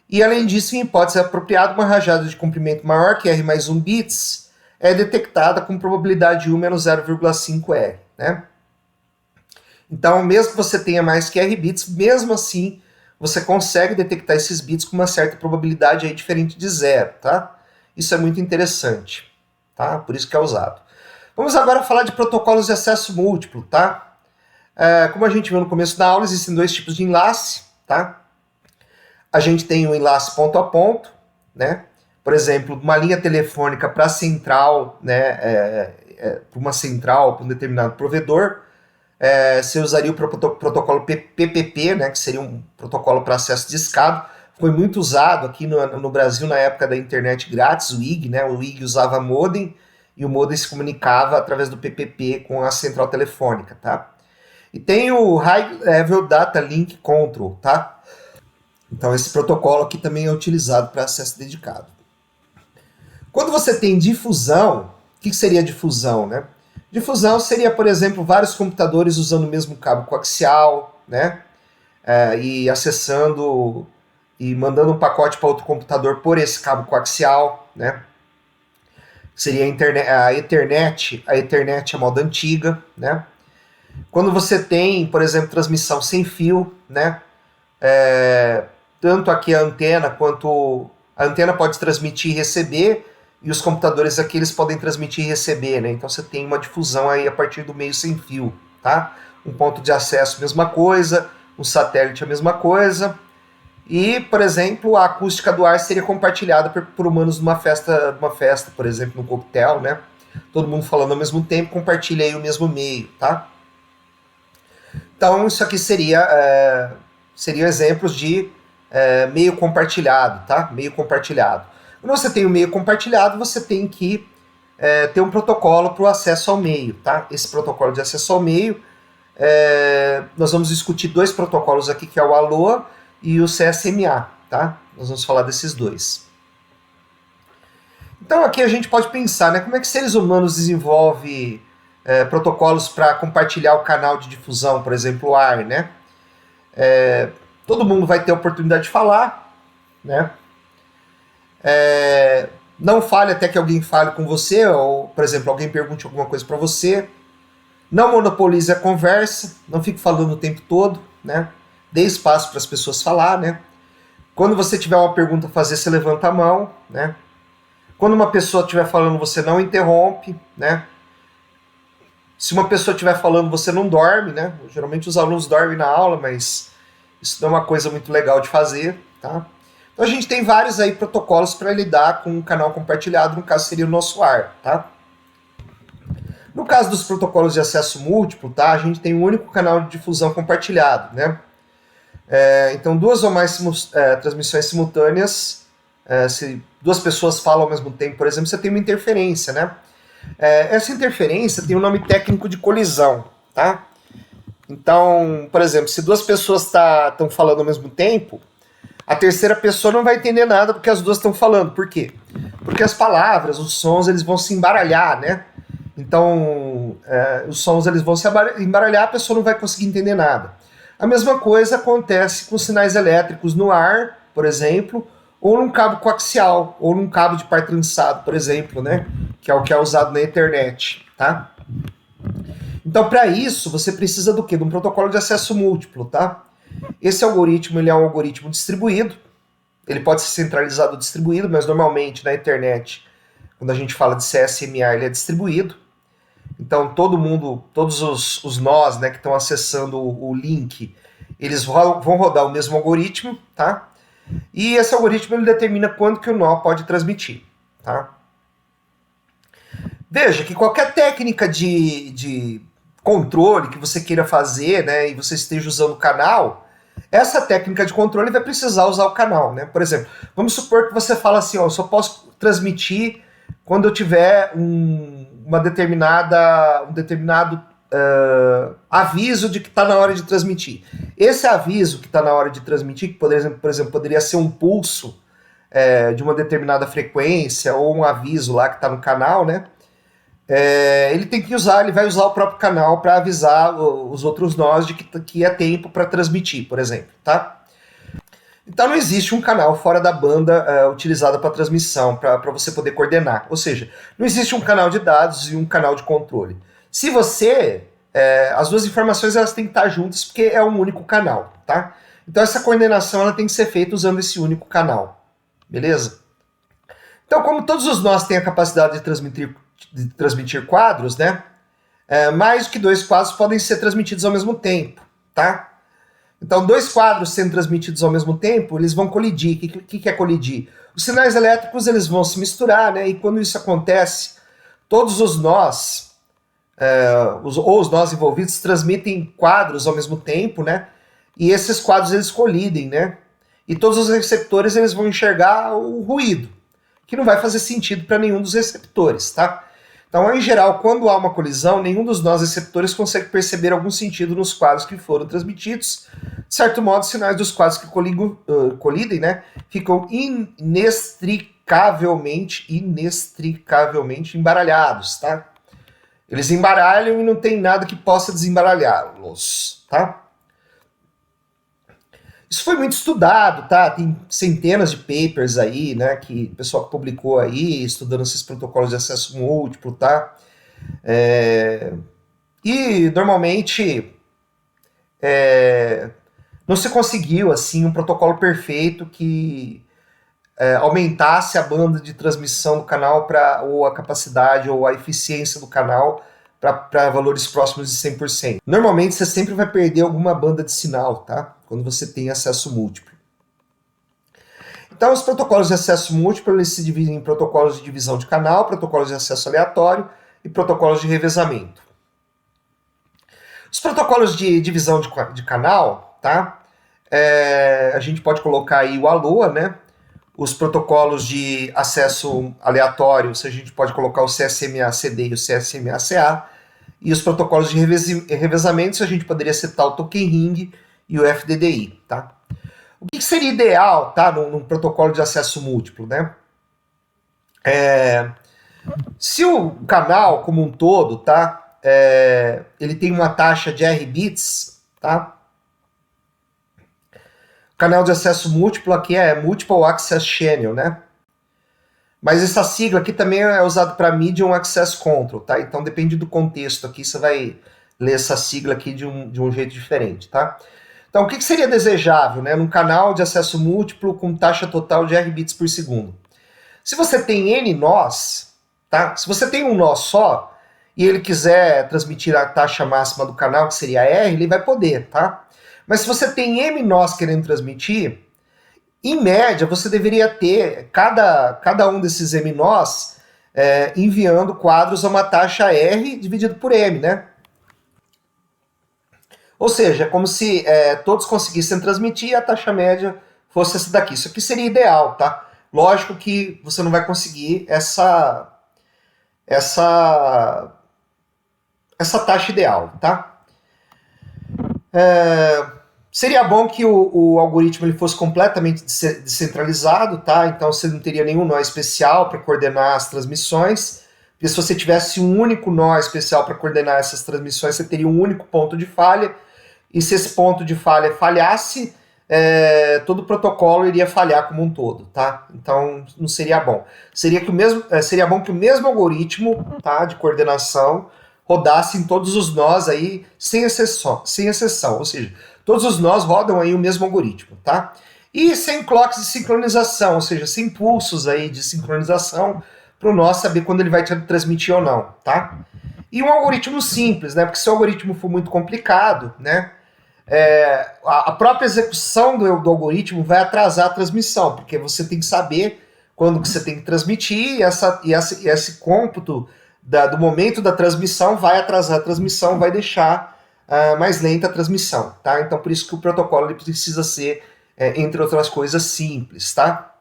E, além disso, em hipótese apropriada, uma rajada de comprimento maior que R mais 1 bits é detectada com probabilidade 1 menos 0,5 R, né? Então, mesmo que você tenha mais que R bits, mesmo assim, você consegue detectar esses bits com uma certa probabilidade aí diferente de 0, tá? Isso é muito interessante, tá? Por isso que é usado. Vamos agora falar de protocolos de acesso múltiplo, tá? Como a gente viu no começo da aula, existem 2 tipos de enlace, tá? A gente tem o enlace ponto a ponto, né? Por exemplo, uma linha telefônica para central, né? Para uma central, para um determinado provedor, você usaria o protocolo PPP, né? Que seria um protocolo para acesso discado. Foi muito usado aqui no Brasil na época da internet grátis, o IG, né? O IG usava modem, e o modem se comunicava através do PPP com a central telefônica, tá? E tem o High Level Data Link Control, tá? Então esse protocolo aqui também é utilizado para acesso dedicado. Quando você tem difusão, o que seria difusão, né? Difusão seria, por exemplo, vários computadores usando o mesmo cabo coaxial, né? E acessando e mandando um pacote para outro computador por esse cabo coaxial, né? Seria a Ethernet é moda antiga, né? Quando você tem, por exemplo, transmissão sem fio, né? Tanto aqui a antena quanto a antena pode transmitir e receber, e os computadores aqui eles podem transmitir e receber, né? Então você tem uma difusão aí a partir do meio sem fio, tá? Um ponto de acesso, mesma coisa, um satélite, a mesma coisa. E, por exemplo, a acústica do ar seria compartilhada por humanos numa festa, por exemplo, num coquetel, né? Todo mundo falando ao mesmo tempo, compartilha aí o mesmo meio, tá? Então, isso aqui seriam exemplos de meio compartilhado, tá? Meio compartilhado. Quando você tem o meio compartilhado, você tem que ter um protocolo para o acesso ao meio, tá? Esse protocolo de acesso ao meio, nós vamos discutir dois protocolos aqui, que é o ALOA e o CSMA, tá? Nós vamos falar desses dois. Então aqui a gente pode pensar, né? Como é que seres humanos desenvolvem protocolos para compartilhar o canal de difusão, por exemplo, o ar, né? Todo mundo vai ter a oportunidade de falar, né? Não fale até que alguém fale com você, ou, por exemplo, alguém pergunte alguma coisa para você. Não monopolize a conversa, não fique falando o tempo todo, né? Dê espaço para as pessoas falar, né? Quando você tiver uma pergunta a fazer, você levanta a mão, né? Quando uma pessoa estiver falando, você não interrompe, né? Se uma pessoa estiver falando, você não dorme, né? Geralmente os alunos dormem na aula, mas isso não é uma coisa muito legal de fazer, tá? Então a gente tem vários aí protocolos para lidar com um canal compartilhado, no caso seria o nosso ar, tá? No caso dos protocolos de acesso múltiplo, tá? A gente tem um único canal de difusão compartilhado, né? Então duas ou mais transmissões simultâneas, se duas pessoas falam ao mesmo tempo, por exemplo, você tem uma interferência, né? Essa interferência tem um nome técnico de colisão, tá? Então, por exemplo, se duas pessoas estão falando ao mesmo tempo, a terceira pessoa não vai entender nada porque as duas estão falando. Por quê? Porque as palavras, os sons, eles vão se embaralhar, né? Então, os sons eles vão se embaralhar, a pessoa não vai conseguir entender nada. A mesma coisa acontece com sinais elétricos no ar, por exemplo, ou num cabo coaxial, ou num cabo de par trançado, por exemplo, né? Que é o que é usado na internet, tá? Então, para isso, você precisa do quê? De um protocolo de acesso múltiplo, tá? Esse algoritmo, ele é um algoritmo distribuído, ele pode ser centralizado ou distribuído, mas normalmente na internet, quando a gente fala de CSMA, ele é distribuído. Então, todos os nós, né, que estão acessando o link, eles vão rodar o mesmo algoritmo, tá? E esse algoritmo ele determina quando que o nó pode transmitir, tá? Veja que qualquer técnica de controle que você queira fazer, né, e você esteja usando o canal, essa técnica de controle vai precisar usar o canal, né? Por exemplo, vamos supor que você fala assim, ó, eu só posso transmitir quando eu tiver um determinado aviso de que está na hora de transmitir. Esse aviso que está na hora de transmitir, que por exemplo, poderia ser um pulso de uma determinada frequência ou um aviso lá que está no canal, né? Ele vai usar o próprio canal para avisar os outros nós de que é tempo para transmitir, por exemplo, tá? Então não existe um canal fora da banda utilizado para transmissão, para você poder coordenar. Ou seja, não existe um canal de dados e um canal de controle. Se as duas informações elas têm que estar juntas porque é um único canal, tá? Então essa coordenação ela tem que ser feita usando esse único canal, beleza? Então como todos os nós têm a capacidade de transmitir quadros, né? Mais do que dois quadros podem ser transmitidos ao mesmo tempo, tá? Então, dois quadros sendo transmitidos ao mesmo tempo, eles vão colidir. O que é colidir? Os sinais elétricos eles vão se misturar, né? E quando isso acontece, todos os nós, os nós envolvidos, transmitem quadros ao mesmo tempo, né? E esses quadros eles colidem, né? E todos os receptores eles vão enxergar o ruído, que não vai fazer sentido para nenhum dos receptores, tá? Então, em geral, quando há uma colisão, nenhum dos nós receptores consegue perceber algum sentido nos quadros que foram transmitidos. De certo modo, os sinais dos quadros que colidem, né, ficam inextricavelmente embaralhados, tá? Eles embaralham e não tem nada que possa desembaralhá-los, tá? Isso foi muito estudado, tá? Tem centenas de papers aí, né, que o pessoal que publicou aí, estudando esses protocolos de acesso múltiplo, tá? E, normalmente, não se conseguiu, assim, um protocolo perfeito que aumentasse a banda de transmissão do canal ou a capacidade ou a eficiência do canal para valores próximos de 100%. Normalmente você sempre vai perder alguma banda de sinal, tá? Quando você tem acesso múltiplo. Então, os protocolos de acesso múltiplo, eles se dividem em protocolos de divisão de canal, protocolos de acesso aleatório e protocolos de revezamento. Os protocolos de divisão de canal, tá? A gente pode colocar aí o ALOA, né? Os protocolos de acesso aleatório, a gente pode colocar o CSMA-CD e o CSMA-CA, e os protocolos de revezamento, a gente poderia citar o Token Ring e o FDDI, tá? O que seria ideal, tá, num protocolo de acesso múltiplo, né? Se o canal como um todo, tá, ele tem uma taxa de R bits, tá? O canal de acesso múltiplo aqui é Multiple Access Channel, né? Mas essa sigla aqui também é usada para Medium Access Control, tá? Então depende do contexto aqui, você vai ler essa sigla aqui de um jeito diferente, tá? Então o que seria desejável, né? Num canal de acesso múltiplo com taxa total de R bits por segundo. Se você tem N nós, tá? Se você tem um nó só e ele quiser transmitir a taxa máxima do canal, que seria R, ele vai poder, tá? Mas se você tem M nós querendo transmitir, em média, você deveria ter cada um desses M nós enviando quadros a uma taxa R dividido por M, né? Ou seja, é como se todos conseguissem transmitir e a taxa média fosse essa daqui. Isso aqui seria ideal, tá? Lógico que você não vai conseguir essa taxa ideal, tá? Seria bom que o algoritmo ele fosse completamente descentralizado, tá? Então você não teria nenhum nó especial para coordenar as transmissões. Porque se você tivesse um único nó especial para coordenar essas transmissões, você teria um único ponto de falha. E se esse ponto de falha falhasse, todo o protocolo iria falhar como um todo, tá? Então não seria bom. Seria bom que o mesmo algoritmo, tá, de coordenação rodasse em todos os nós aí, sem exceção. Ou seja, todos os nós rodam aí o mesmo algoritmo, tá? E sem clocks de sincronização, ou seja, sem pulsos aí de sincronização para o nó saber quando ele vai transmitir ou não, tá? E um algoritmo simples, né? Porque se o algoritmo for muito complicado, né? A própria execução do algoritmo vai atrasar a transmissão, porque você tem que saber quando que você tem que transmitir e esse cômputo do momento da transmissão vai atrasar a transmissão, vai deixar mais lenta a transmissão, tá? Então por isso que o protocolo ele precisa ser, entre outras coisas, simples, tá?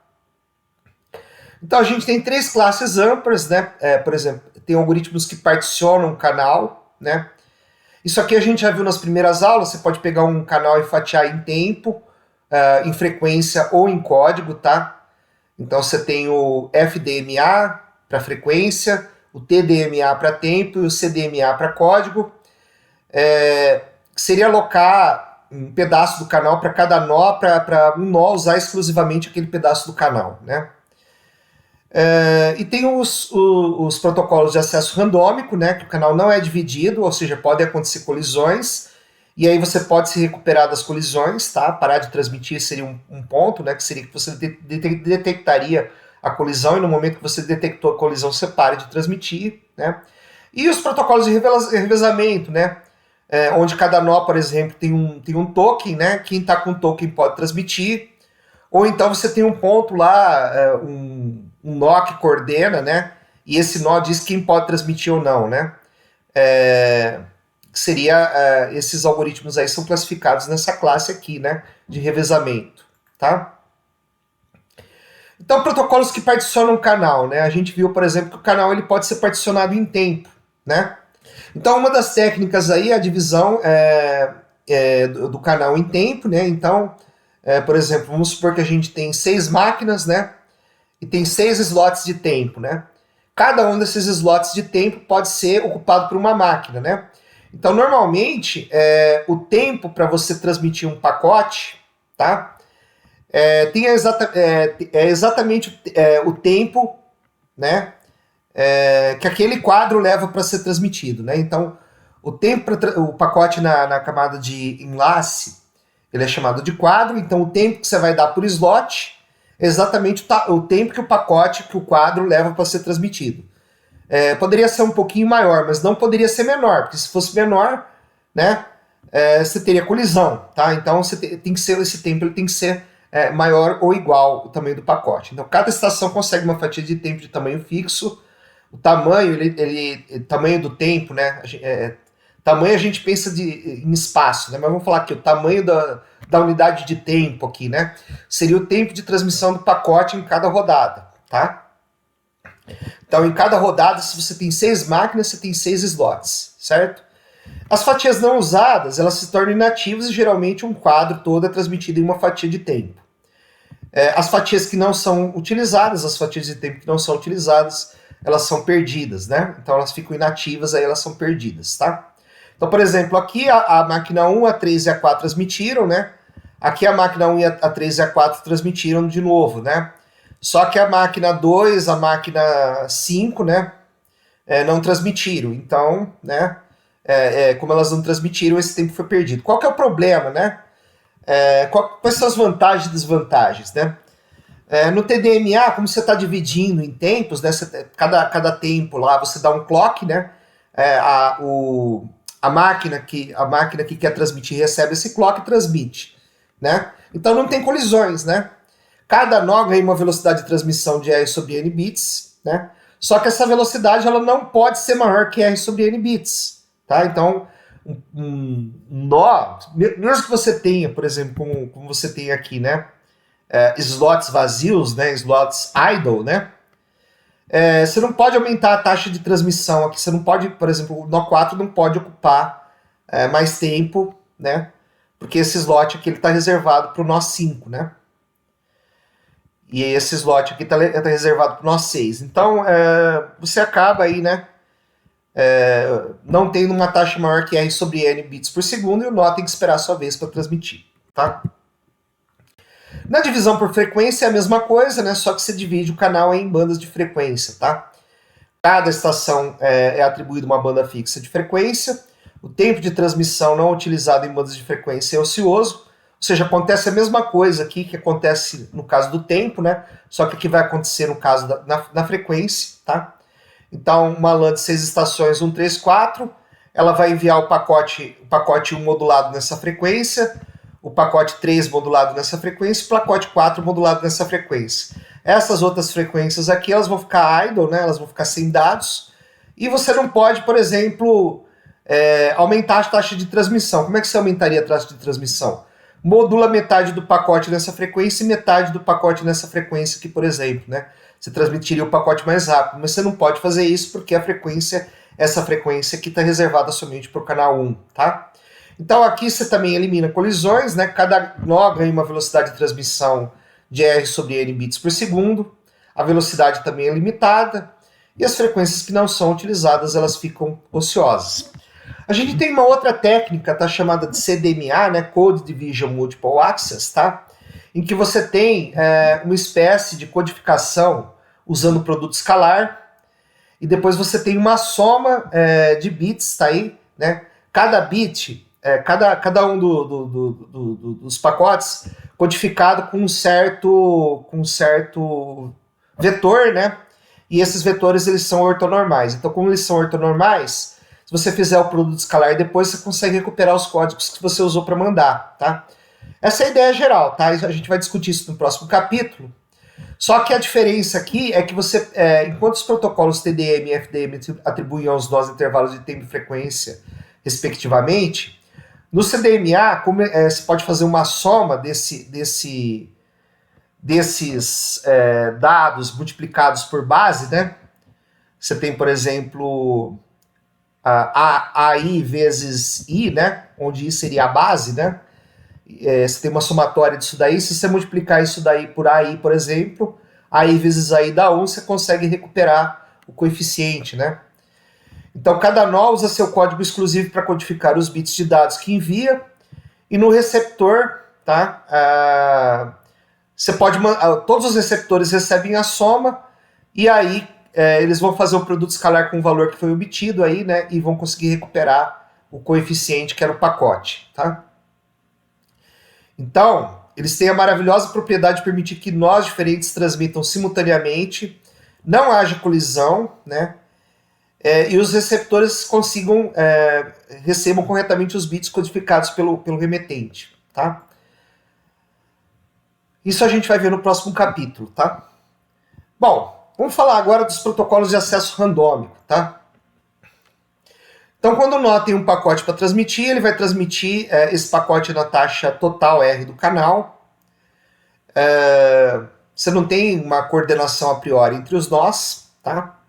Então a gente tem três classes amplas, né? Por exemplo, tem algoritmos que particionam o canal, né? Isso aqui a gente já viu nas primeiras aulas, você pode pegar um canal e fatiar em tempo, em frequência ou em código, tá? Então você tem o FDMA para frequência, o TDMA para tempo e o CDMA para código. Seria alocar um pedaço do canal para cada nó, para um nó usar exclusivamente aquele pedaço do canal, né? E tem os protocolos de acesso randômico, né, que o canal não é dividido, ou seja, podem acontecer colisões, e aí você pode se recuperar das colisões, tá? Parar de transmitir seria um ponto, né, que seria que você detectaria a colisão, e no momento que você detectou a colisão, você para de transmitir, né? E os protocolos de revezamento, né, onde cada nó, por exemplo, tem um token, né, quem está com o token pode transmitir, ou então você tem um ponto lá, um nó que coordena, né? E esse nó diz quem pode transmitir ou não, né? Esses algoritmos aí são classificados nessa classe aqui, né? De revezamento, tá? Então, protocolos que particionam o canal, né? A gente viu, por exemplo, que o canal ele pode ser particionado em tempo, né? Então, uma das técnicas aí é a divisão do canal em tempo, né? Então, por exemplo, vamos supor que a gente tem 6 máquinas, né? E tem 6 slots de tempo, né? Cada um desses slots de tempo pode ser ocupado por uma máquina, né? Então, normalmente, o tempo para você transmitir um pacote, tá? É exatamente o tempo, né? Que aquele quadro leva para ser transmitido, né? Então, o pacote na camada de enlace, ele é chamado de quadro, então o tempo que você vai dar por slot é exatamente o tempo que o quadro leva para ser transmitido. Poderia ser um pouquinho maior, mas não poderia ser menor, porque se fosse menor, né, você teria colisão, tá? Então tem que ser, esse tempo ele tem que ser maior ou igual ao tamanho do pacote. Então, cada estação consegue uma fatia de tempo de tamanho fixo. O tamanho, tamanho do tempo, né? Tamanho a gente pensa em espaço, né? Mas vamos falar aqui, o tamanho da unidade de tempo aqui, né? Seria o tempo de transmissão do pacote em cada rodada, tá? Então, em cada rodada, se você tem 6 máquinas, você tem 6 slots, certo? As fatias não usadas, elas se tornam inativas e geralmente um quadro todo é transmitido em uma fatia de tempo. As fatias que não são utilizadas, as fatias de tempo que não são utilizadas, elas são perdidas, né? Então elas ficam inativas, aí elas são perdidas, tá? Então, por exemplo, aqui a máquina 1, a 3 e a 4 transmitiram, né? Aqui a máquina 1 e a 3 e a 4 transmitiram de novo, né? Só que a máquina 2, a máquina 5, né? Não transmitiram. Então, né? Como elas não transmitiram, esse tempo foi perdido. Qual que é o problema, né? Quais são as vantagens e desvantagens, né? No TDMA, como você está dividindo em tempos, né? Cada tempo lá você dá um clock, né? A máquina que quer transmitir recebe esse clock e transmite, né? Então não tem colisões, né? Cada nó ganha uma velocidade de transmissão de R sobre N bits, né? Só que essa velocidade ela não pode ser maior que R sobre N bits, tá? Então, um nó, mesmo que você tenha, por exemplo, como você tem aqui, né? Slots vazios, né? Slots idle, né? Você não pode aumentar a taxa de transmissão aqui. Você não pode, por exemplo, o nó 4 não pode ocupar mais tempo, né? Porque esse slot aqui está reservado para o nó 5, né? E esse slot aqui está reservado para o nó 6. Então, você acaba aí, né? Não tendo uma taxa maior que R sobre N bits por segundo e o nó tem que esperar a sua vez para transmitir, tá? Na divisão por frequência é a mesma coisa, né? Só que você divide o canal em bandas de frequência, tá? Cada estação é atribuída uma banda fixa de frequência. O tempo de transmissão não utilizado em bandas de frequência é ocioso. Ou seja, acontece a mesma coisa aqui que acontece no caso do tempo, né? Só que aqui vai acontecer no caso na frequência, tá? Então, uma LAN de 6 estações 1, 3, 4, ela vai enviar o pacote 1 modulado nessa frequência, o pacote 3 modulado nessa frequência, o pacote 4 modulado nessa frequência. Essas outras frequências aqui, elas vão ficar idle, né? Elas vão ficar sem dados, e você não pode, por exemplo, aumentar a taxa de transmissão. Como é que você aumentaria a taxa de transmissão? Modula metade do pacote nessa frequência e metade do pacote nessa frequência aqui, por exemplo, né? Você transmitiria o pacote mais rápido, mas você não pode fazer isso porque essa frequência aqui está reservada somente para o canal 1, tá? Então aqui você também elimina colisões, né? Cada nó ganha uma velocidade de transmissão de R sobre N bits por segundo, a velocidade também é limitada, e as frequências que não são utilizadas, elas ficam ociosas. A gente tem uma outra técnica, tá, chamada de CDMA, né? Code Division Multiple Access, tá? Em que você tem uma espécie de codificação usando o produto escalar, e depois você tem uma soma de bits, tá aí, né? Cada bit, cada um dos pacotes codificado com um certo vetor, né? E esses vetores, eles são ortonormais. Então, como eles são ortonormais, se você fizer o produto escalar depois, você consegue recuperar os códigos que você usou para mandar, tá? Essa é a ideia geral, tá? A gente vai discutir isso no próximo capítulo. Só que a diferença aqui é que você, enquanto os protocolos TDM e FDM atribuem aos nós intervalos de tempo e frequência, respectivamente, no CDMA, você pode fazer uma soma desses dados multiplicados por base, né? Você tem, por exemplo, AI vezes I, né? Onde I seria a base, né? Você tem uma somatória disso daí. Se você multiplicar isso daí por AI, por exemplo, AI vezes AI dá 1, você consegue recuperar o coeficiente, né? Então, cada nó usa seu código exclusivo para codificar os bits de dados que envia, e no receptor, tá? Você pode todos os receptores recebem a soma, e aí eles vão fazer o produto escalar com o valor que foi obtido aí, né? E vão conseguir recuperar o coeficiente que era o pacote, tá? Então, eles têm a maravilhosa propriedade de permitir que nós diferentes transmitam simultaneamente, não haja colisão, né? E os receptores recebam corretamente os bits codificados pelo remetente, tá? Isso a gente vai ver no próximo capítulo, tá? Bom, vamos falar agora dos protocolos de acesso randômico, tá? Então, quando o nó tem um pacote para transmitir, ele vai transmitir esse pacote na taxa total R do canal. Você não tem uma coordenação a priori entre os nós, tá?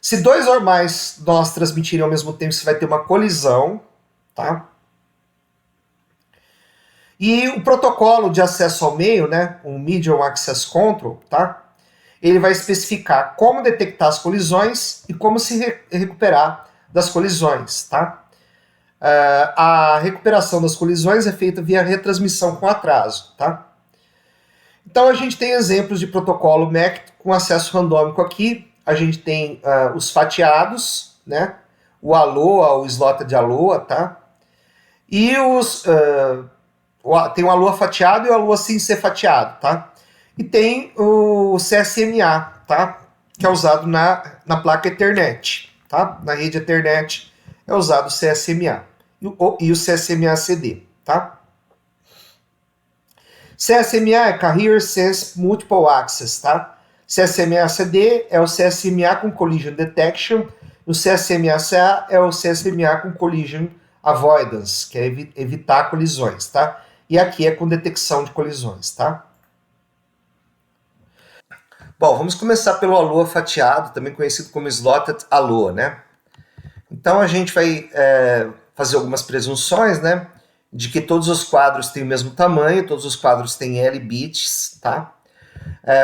Se dois ou mais nós transmitirem ao mesmo tempo, você vai ter uma colisão, tá? E o protocolo de acesso ao meio, né, o Medium Access Control, tá? Ele vai especificar como detectar as colisões e como se recuperar das colisões, tá? A recuperação das colisões é feita via retransmissão com atraso, tá? Então a gente tem exemplos de protocolo MAC com acesso randômico aqui. A gente tem os fatiados, né? O ALOA, o slotted ALOA, tá? E tem o ALOA fatiado e o ALOA sem ser fatiado, tá? E tem o CSMA, tá? Que é usado na placa Ethernet, tá? Na rede Ethernet é usado o CSMA e o CSMA-CD, tá? CSMA é Carrier Sense Multiple Access, tá? CSMA-CD é o CSMA com Collision Detection, o CSMA-CA é o CSMA com Collision Avoidance, que é evitar colisões, tá? E aqui é com detecção de colisões, tá? Bom, vamos começar pelo ALOA fatiado, também conhecido como Slotted ALOA, né? Então a gente vai fazer algumas presunções, né? De que todos os quadros têm o mesmo tamanho, todos os quadros têm L bits, tá?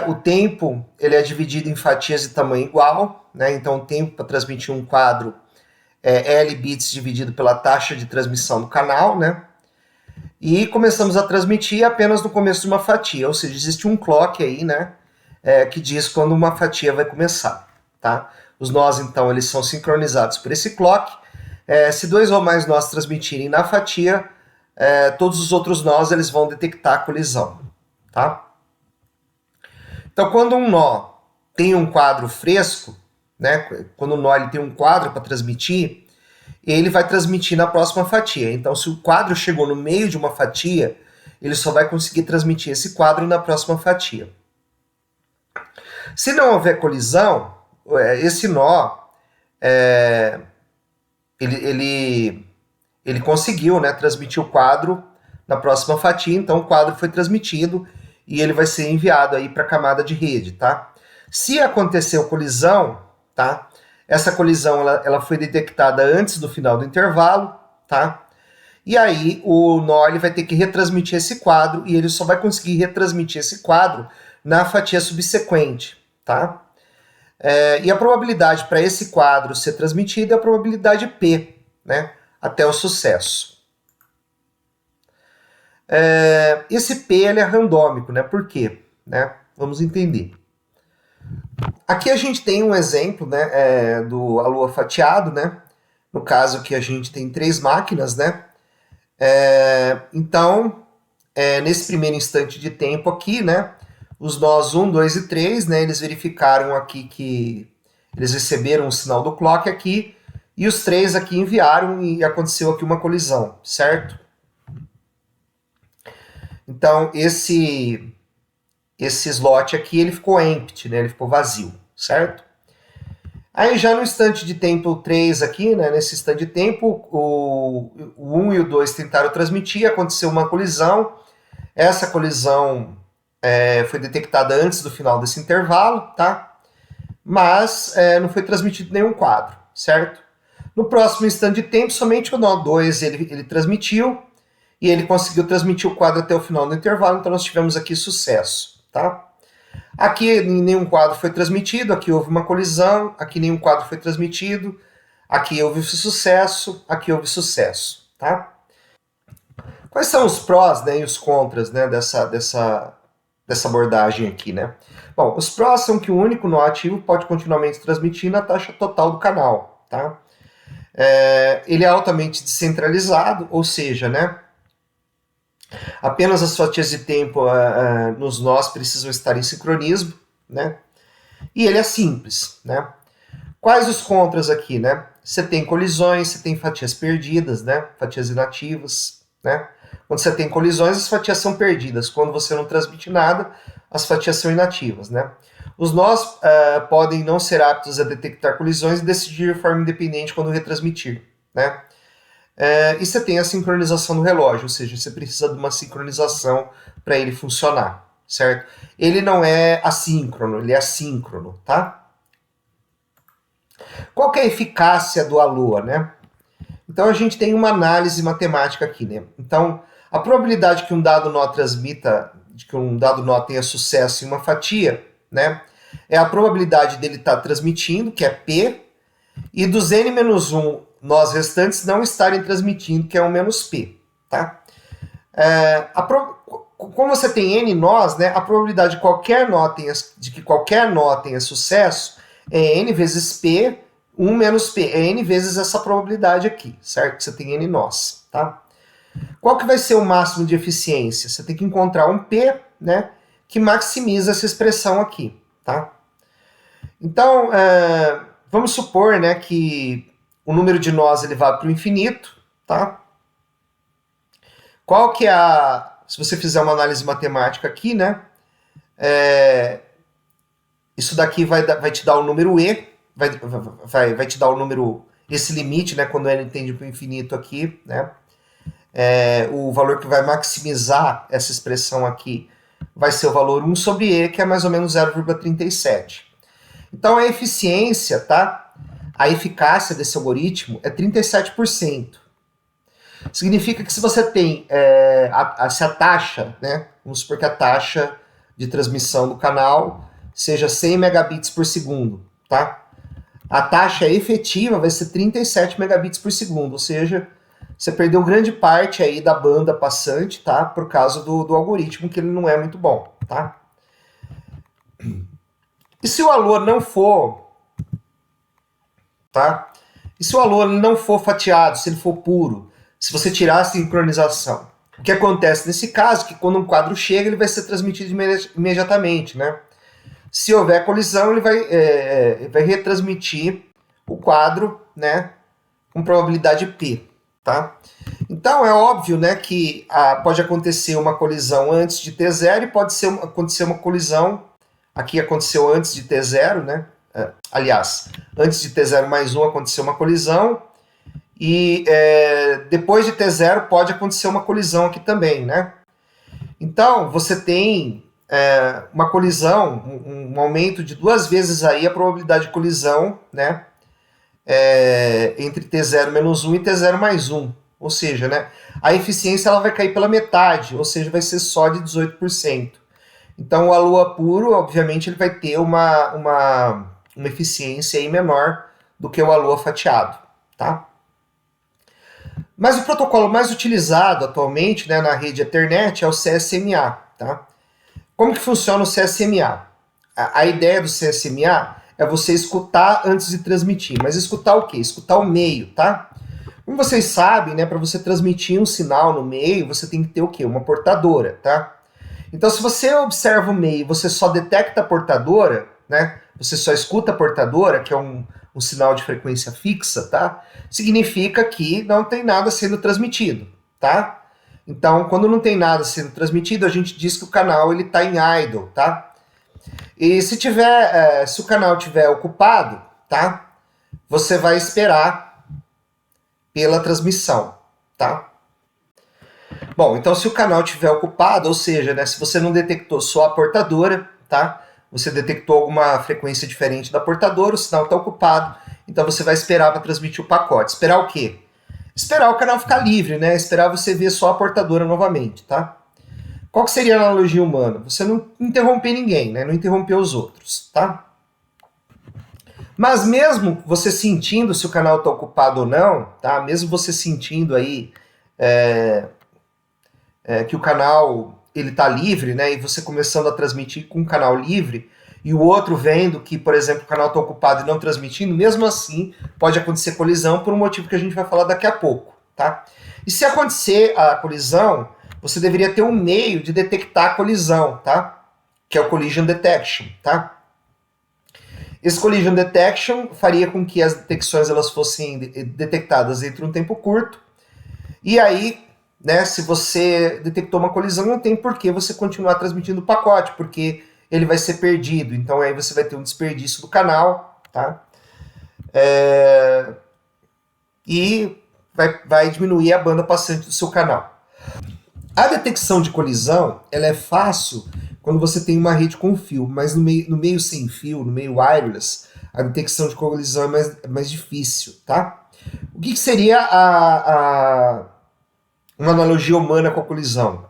O tempo, ele é dividido em fatias de tamanho igual, né? Então o tempo para transmitir um quadro é L bits dividido pela taxa de transmissão do canal, né? E começamos a transmitir apenas no começo de uma fatia, ou seja, existe um clock aí, né? Que diz quando uma fatia vai começar, tá? Os nós, então, eles são sincronizados por esse clock. Se dois ou mais nós transmitirem na fatia, todos os outros nós eles vão detectar a colisão, tá? Então, quando um nó tem um quadro fresco, né? Quando o nó ele tem um quadro para transmitir, ele vai transmitir na próxima fatia. Então, se o quadro chegou no meio de uma fatia, ele só vai conseguir transmitir esse quadro na próxima fatia. Se não houver colisão, esse nó, ele conseguiu, né, transmitir o quadro na próxima fatia, então o quadro foi transmitido e ele vai ser enviado aí para a camada de rede, tá? Se aconteceu colisão, tá? Essa colisão ela foi detectada antes do final do intervalo, tá? E aí o nó ele vai ter que retransmitir esse quadro e ele só vai conseguir retransmitir esse quadro na fatia subsequente, tá? E a probabilidade para esse quadro ser transmitido é a probabilidade P, né? Até o sucesso. Esse P ele é randômico, né? Por quê? Né? Vamos entender. Aqui a gente tem um exemplo, né, do ALOA fatiado, né? No caso que a gente tem 3 máquinas, né? Então, nesse primeiro instante de tempo aqui, né? Os nós 1, 2 e 3, né? Eles verificaram aqui que eles receberam o sinal do clock aqui e os 3 aqui enviaram e aconteceu aqui uma colisão, certo? Então, esse slot aqui, ele ficou empty, né? Ele ficou vazio, certo? Aí já no instante de tempo 3 aqui, né? Nesse instante de tempo, o 1 e o 2 tentaram transmitir, aconteceu uma colisão. Essa colisão foi detectada antes do final desse intervalo, tá? Mas não foi transmitido nenhum quadro, certo? No próximo instante de tempo, somente o nó 2 ele transmitiu, e ele conseguiu transmitir o quadro até o final do intervalo, então nós tivemos aqui sucesso, tá? Aqui nenhum quadro foi transmitido, aqui houve uma colisão, aqui nenhum quadro foi transmitido, aqui houve sucesso, aqui houve sucesso, tá? Quais são os prós, né, e os contras, né, dessa abordagem aqui, né? Bom, os prós são que o único nó ativo pode continuamente transmitir na taxa total do canal, tá? Ele é altamente descentralizado, ou seja, né, apenas as fatias de tempo nos nós precisam estar em sincronismo, né? E ele é simples, né? Quais os contras aqui, né? Você tem colisões, você tem fatias perdidas, né? Fatias inativas, né? Quando você tem colisões, as fatias são perdidas. Quando você não transmite nada, as fatias são inativas, né? Os nós podem não ser aptos a detectar colisões e decidir de forma independente quando retransmitir, né? E você tem a sincronização do relógio, ou seja, você precisa de uma sincronização para ele funcionar, certo? Ele não é assíncrono, ele é assíncrono, tá? Qual que é a eficácia do ALOA, né? Então a gente tem uma análise matemática aqui, né? Então, a probabilidade que um dado nó transmita, de que um dado nó tenha sucesso em uma fatia, né? É a probabilidade dele estar transmitindo, que é P, e dos n-1 nós restantes não estarem transmitindo, que é 1 menos P, tá? Como você tem n nós, né, a probabilidade de que qualquer nó tenha sucesso é n vezes P, 1 menos P, é n vezes essa probabilidade aqui, certo? Você tem n nós, tá? Qual que vai ser o máximo de eficiência? Você tem que encontrar um P, né, que maximiza essa expressão aqui, tá? Então, vamos supor, né, que o número de nós ele vá para o infinito, tá? Qual que é se você fizer uma análise matemática aqui, né, isso daqui vai te dar o número E, vai te dar o número, esse limite, né, quando ele tende para o infinito aqui, né, o valor que vai maximizar essa expressão aqui vai ser o valor 1 sobre E, que é mais ou menos 0,37. Então a eficiência, tá? A eficácia desse algoritmo é 37%. Significa que se você tem se a taxa, né? Vamos supor que a taxa de transmissão do canal seja 100 megabits por segundo, tá? A taxa efetiva vai ser 37 megabits por segundo, ou seja, você perdeu grande parte aí da banda passante, tá? Por causa do algoritmo, que ele não é muito bom, tá? E se o ALOA não for, tá? E se o ALOA não for fatiado, se ele for puro, se você tirar a sincronização, o que acontece nesse caso é que quando um quadro chega, ele vai ser transmitido imediatamente, né? Se houver colisão, ele vai retransmitir o quadro, né, com probabilidade P, tá? Então é óbvio, né, que pode acontecer uma colisão antes de T0 e pode acontecer uma colisão. Aqui aconteceu antes de T0, né? Aliás, antes de T0 mais 1 aconteceu uma colisão. E depois de T0 pode acontecer uma colisão aqui também, né? Então, você tem uma colisão, um aumento de 2 vezes aí a probabilidade de colisão, né? Entre T0 menos 1 e T0 mais 1. Ou seja, né? A eficiência ela vai cair pela metade, ou seja, vai ser só de 18%. Então, o ALOA puro, obviamente, ele vai ter uma eficiência aí menor do que o ALOA fatiado, tá? Mas o protocolo mais utilizado atualmente, né, na rede Ethernet é o CSMA, tá? Como que funciona o CSMA? A ideia do CSMA é você escutar antes de transmitir. Mas escutar o quê? Escutar o meio, tá? Como vocês sabem, né, para você transmitir um sinal no meio, você tem que ter o quê? Uma portadora, tá? Então, se você observa o meio e você só detecta a portadora, né? Você só escuta a portadora, que é um sinal de frequência fixa, tá? Significa que não tem nada sendo transmitido, tá? Então, quando não tem nada sendo transmitido, a gente diz que o canal ele está em idle, tá? E se o canal estiver ocupado, tá? Você vai esperar pela transmissão, tá? Bom, então se o canal estiver ocupado, ou seja, né, se você não detectou só a portadora, tá? Você detectou alguma frequência diferente da portadora, o sinal está ocupado, então você vai esperar para transmitir o pacote. Esperar o quê? Esperar o canal ficar livre, né? Esperar você ver só a portadora novamente, tá? Qual que seria a analogia humana? Você não interromper ninguém, né? Não interromper os outros, tá? Mas mesmo você sentindo se o canal está ocupado ou não, tá? Mesmo você sentindo aí que o canal ele está livre, né? E você começando a transmitir com o canal livre e o outro vendo que, por exemplo, o canal está ocupado e não transmitindo, mesmo assim pode acontecer colisão por um motivo que a gente vai falar daqui a pouco, tá? E se acontecer a colisão, você deveria ter um meio de detectar a colisão, tá? Que é o collision detection, tá? Esse collision detection faria com que as detecções elas fossem detectadas dentro de um tempo curto. E aí, né, se você detectou uma colisão, não tem por que você continuar transmitindo o pacote, porque ele vai ser perdido. Então aí você vai ter um desperdício do canal, tá? E vai diminuir a banda passante do seu canal. A detecção de colisão, ela é fácil quando você tem uma rede com fio, mas no meio sem fio, no meio wireless, a detecção de colisão é mais difícil, tá? O que seria uma analogia humana com a colisão?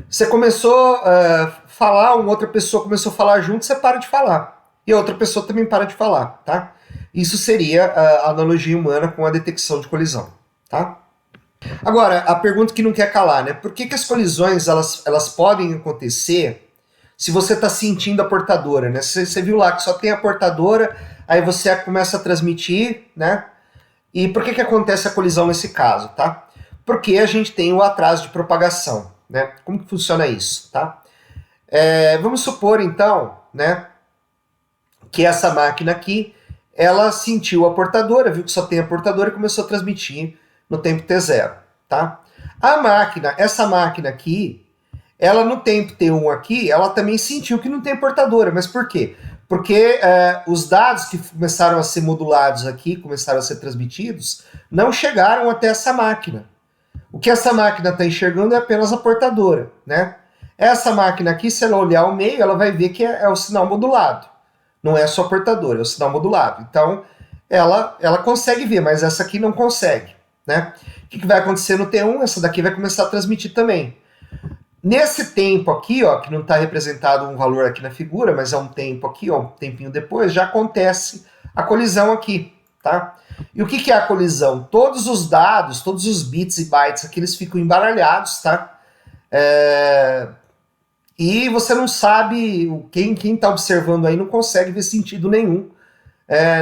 Você começou a falar, uma outra pessoa começou a falar junto, você para de falar. E a outra pessoa também para de falar, tá? Isso seria a analogia humana com a detecção de colisão, tá? Agora, a pergunta que não quer calar, né? Por que as colisões elas podem acontecer se você está sentindo a portadora, né? Você viu lá que só tem a portadora, aí você começa a transmitir, né? E por que acontece a colisão nesse caso, tá? Porque a gente tem o atraso de propagação, né? Como que funciona isso, tá? Vamos supor, então, né, que essa máquina aqui, ela sentiu a portadora, viu que só tem a portadora e começou a transmitir no tempo t0, tá? Essa máquina aqui, ela no tempo t1 aqui, ela também sentiu que não tem portadora, mas por quê? Porque os dados que começaram a ser modulados aqui, começaram a ser transmitidos, não chegaram até essa máquina. O que essa máquina está enxergando é apenas a portadora, né? Essa máquina aqui, se ela olhar o meio, ela vai ver que é o sinal modulado. Não é só portadora, é o sinal modulado. Então, ela consegue ver, mas essa aqui não consegue, né? O que vai acontecer no T1? Essa daqui vai começar a transmitir também. Nesse tempo aqui, ó, que não está representado um valor aqui na figura, mas é um tempo aqui, ó, um tempinho depois, já acontece a colisão aqui, tá? E o que é a colisão? Todos os dados, todos os bits e bytes aqui, eles ficam embaralhados, tá? E você não sabe, quem está observando aí não consegue ver sentido nenhum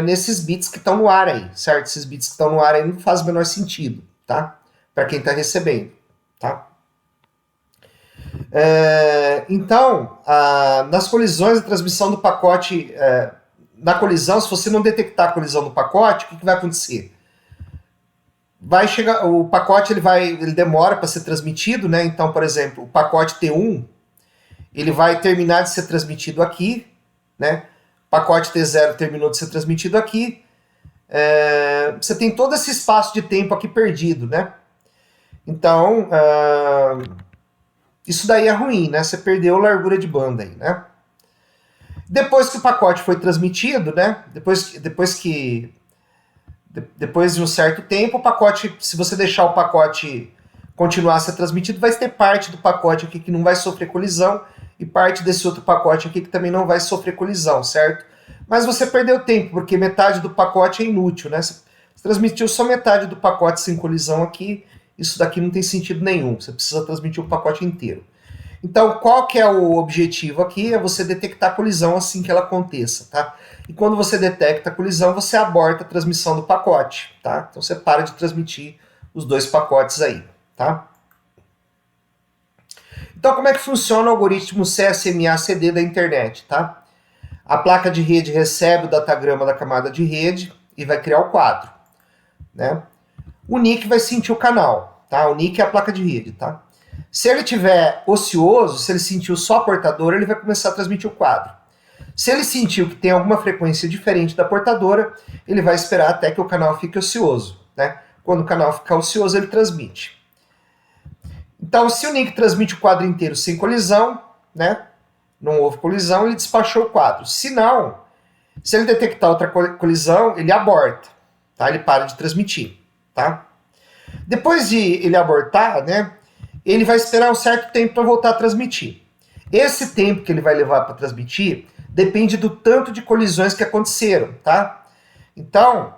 nesses bits que estão no ar aí, certo? Esses bits que estão no ar aí não faz o menor sentido, tá? Para quem está recebendo, tá? Então, nas colisões, a transmissão do pacote, na colisão, se você não detectar a colisão do pacote, o que vai acontecer? Vai chegar, o pacote ele demora para ser transmitido, né? Então, por exemplo, o pacote T1, ele vai terminar de ser transmitido aqui, né? O pacote T0 terminou de ser transmitido aqui. Você tem todo esse espaço de tempo aqui perdido, né? Então, isso daí é ruim, né? Você perdeu a largura de banda aí, né? Depois que o pacote foi transmitido, né? Depois de um certo tempo, o pacote, se você deixar o pacote continuar a ser transmitido, vai ter parte do pacote aqui que não vai sofrer colisão e parte desse outro pacote aqui que também não vai sofrer colisão, certo? Mas você perdeu tempo, porque metade do pacote é inútil, né? Você transmitiu só metade do pacote sem colisão aqui, isso daqui não tem sentido nenhum, você precisa transmitir o pacote inteiro. Então, qual que é o objetivo aqui? É você detectar a colisão assim que ela aconteça, tá? E quando você detecta a colisão, você aborta a transmissão do pacote, tá? Então você para de transmitir os dois pacotes aí, tá? Então, como é que funciona o algoritmo CSMA-CD da internet, tá? A placa de rede recebe o datagrama da camada de rede e vai criar o quadro, né? O NIC vai sentir o canal, tá? O NIC é a placa de rede, tá? Se ele tiver ocioso, se ele sentiu só a portadora, ele vai começar a transmitir o quadro. Se ele sentiu que tem alguma frequência diferente da portadora, ele vai esperar até que o canal fique ocioso, né? Quando o canal ficar ocioso, ele transmite. Então, se o NIC transmite o quadro inteiro sem colisão, né? Não houve colisão, ele despachou o quadro. Se não, se ele detectar outra colisão, ele aborta, tá? Ele para de transmitir, tá? Depois de ele abortar, né? Ele vai esperar um certo tempo para voltar a transmitir. Esse tempo que ele vai levar para transmitir depende do tanto de colisões que aconteceram, tá? Então,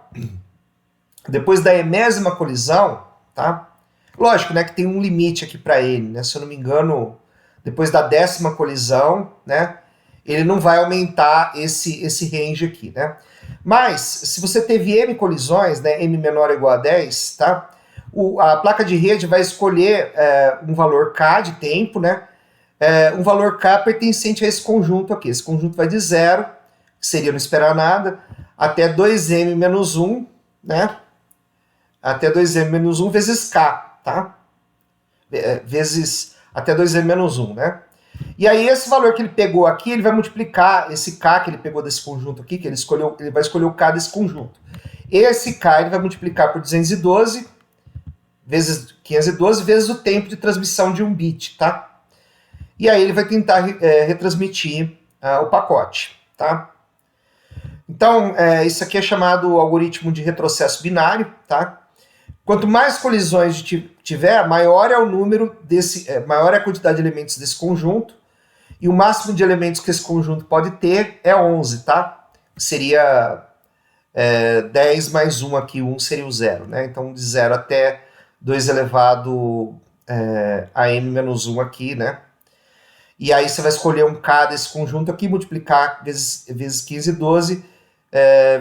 depois da enésima colisão, tá? Lógico, né, que tem um limite aqui para ele, né? Se eu não me engano, depois da 10ª colisão, né, ele não vai aumentar esse range aqui, né? Mas, se você teve M colisões, né, M menor ou igual a 10, tá? A placa de rede vai escolher um valor K de tempo, né? Um valor K pertencente a esse conjunto aqui. Esse conjunto vai de 0, que seria não esperar nada, até 2m menos 1, né? Até 2m menos 1 vezes K, tá? vezes até 2n menos 1, né? E aí esse valor que ele pegou aqui, ele vai multiplicar esse K que ele pegou desse conjunto aqui, que ele vai escolher o K desse conjunto. Esse K ele vai multiplicar por 212 vezes 512 vezes o tempo de transmissão de um bit, tá? E aí ele vai tentar retransmitir o pacote, tá? Então, isso aqui é chamado algoritmo de retrocesso binário, tá? Quanto mais colisões tiver, maior é o número maior é a quantidade de elementos desse conjunto, e o máximo de elementos que esse conjunto pode ter é 11, tá? Seria 10 mais 1 aqui, 1 seria o 0, né? Então, de 0 até 2 elevado a m menos 1 aqui, né? E aí você vai escolher um K desse conjunto aqui, multiplicar vezes 15 e 12,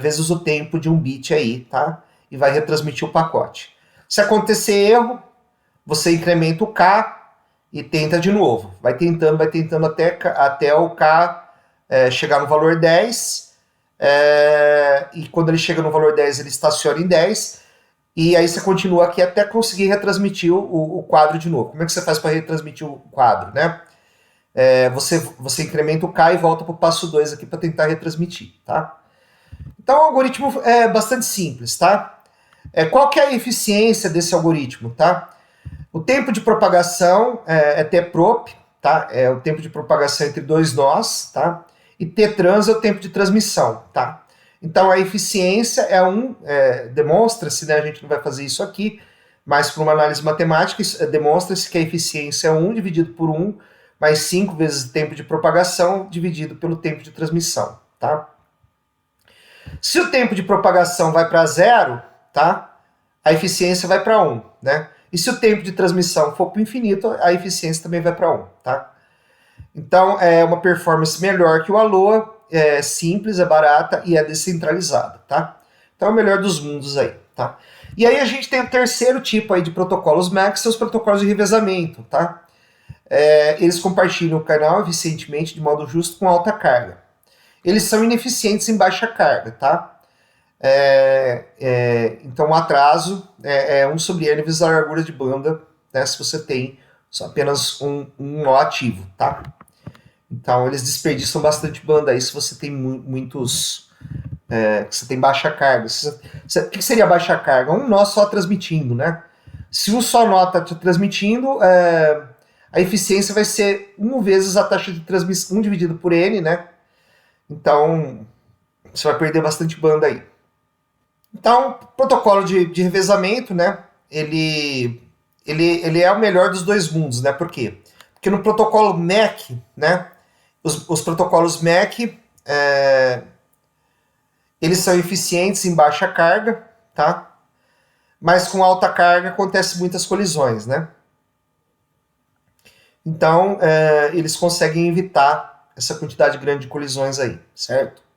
vezes o tempo de um bit aí, tá? E vai retransmitir o pacote. Se acontecer erro, você incrementa o K e tenta de novo. Vai tentando até o K chegar no valor 10, e quando ele chega no valor 10, ele estaciona em 10, e aí você continua aqui até conseguir retransmitir o quadro de novo. Como é que você faz para retransmitir o quadro, né? Você incrementa o K e volta para o passo 2 aqui para tentar retransmitir, tá? Então o algoritmo é bastante simples, tá? Qual que é a eficiência desse algoritmo, tá? O tempo de propagação é T-prop, tá? É o tempo de propagação entre dois nós, tá? E T-trans é o tempo de transmissão, tá? Então a eficiência demonstra-se, né? A gente não vai fazer isso aqui, mas por uma análise matemática, demonstra-se que a eficiência é 1 dividido por 1, mais 5 vezes o tempo de propagação dividido pelo tempo de transmissão, tá? Se o tempo de propagação vai para 0, tá? A eficiência vai para 1, né? E se o tempo de transmissão for para o infinito, a eficiência também vai para 1, tá? Então, é uma performance melhor que o ALOA, é simples, é barata e é descentralizada, tá? Então, é o melhor dos mundos aí, tá? E aí a gente tem o terceiro tipo aí de protocolos MAC, que são os protocolos de revezamento, tá? Eles compartilham o canal eficientemente, de modo justo, com alta carga. Eles são ineficientes em baixa carga, tá? Então o atraso é 1 sobre n vezes a largura de banda, né, se você tem apenas um nó ativo, tá? Então eles desperdiçam bastante banda aí se você tem muitos... você tem baixa carga. O que seria baixa carga? Um nó só transmitindo, né? Se um só nó está te transmitindo, a eficiência vai ser 1 vezes a taxa de transmissão, 1 dividido por n, né? Então você vai perder bastante banda aí. Então, o protocolo de revezamento, né, ele é o melhor dos dois mundos, né? Por quê? Porque no protocolo MAC, né, os protocolos MAC, eles são eficientes em baixa carga, tá? Mas com alta carga acontecem muitas colisões, né? Então, eles conseguem evitar essa quantidade grande de colisões aí, certo?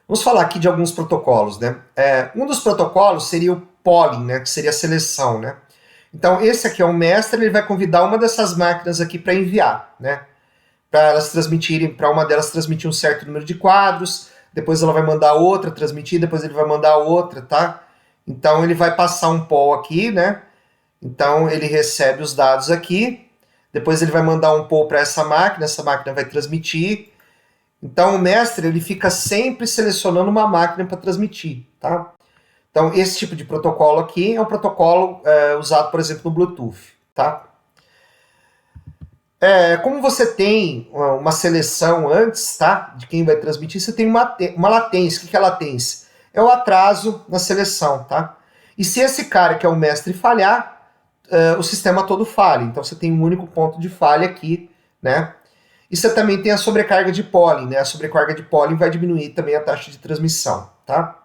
Vamos falar aqui de alguns protocolos, né? Um dos protocolos seria o polling, né? Que seria a seleção, né? Então, esse aqui é um mestre, ele vai convidar uma dessas máquinas aqui para enviar, né? Para uma delas transmitir um certo número de quadros, depois ela vai mandar outra transmitir, depois ele vai mandar outra, tá? Então, ele vai passar um poll aqui, né? Então, ele recebe os dados aqui, depois ele vai mandar um poll para essa máquina vai transmitir. Então, o mestre ele fica sempre selecionando uma máquina para transmitir, tá? Então, esse tipo de protocolo aqui é um protocolo usado, por exemplo, no Bluetooth, tá? Como você tem uma seleção antes, tá? De quem vai transmitir, você tem uma latência. O que é latência? É o atraso na seleção, tá? E se esse cara, que é o mestre, falhar, o sistema todo falha. Então, você tem um único ponto de falha aqui, né? E você também tem a sobrecarga de polling, né? A sobrecarga de polling vai diminuir também a taxa de transmissão, tá?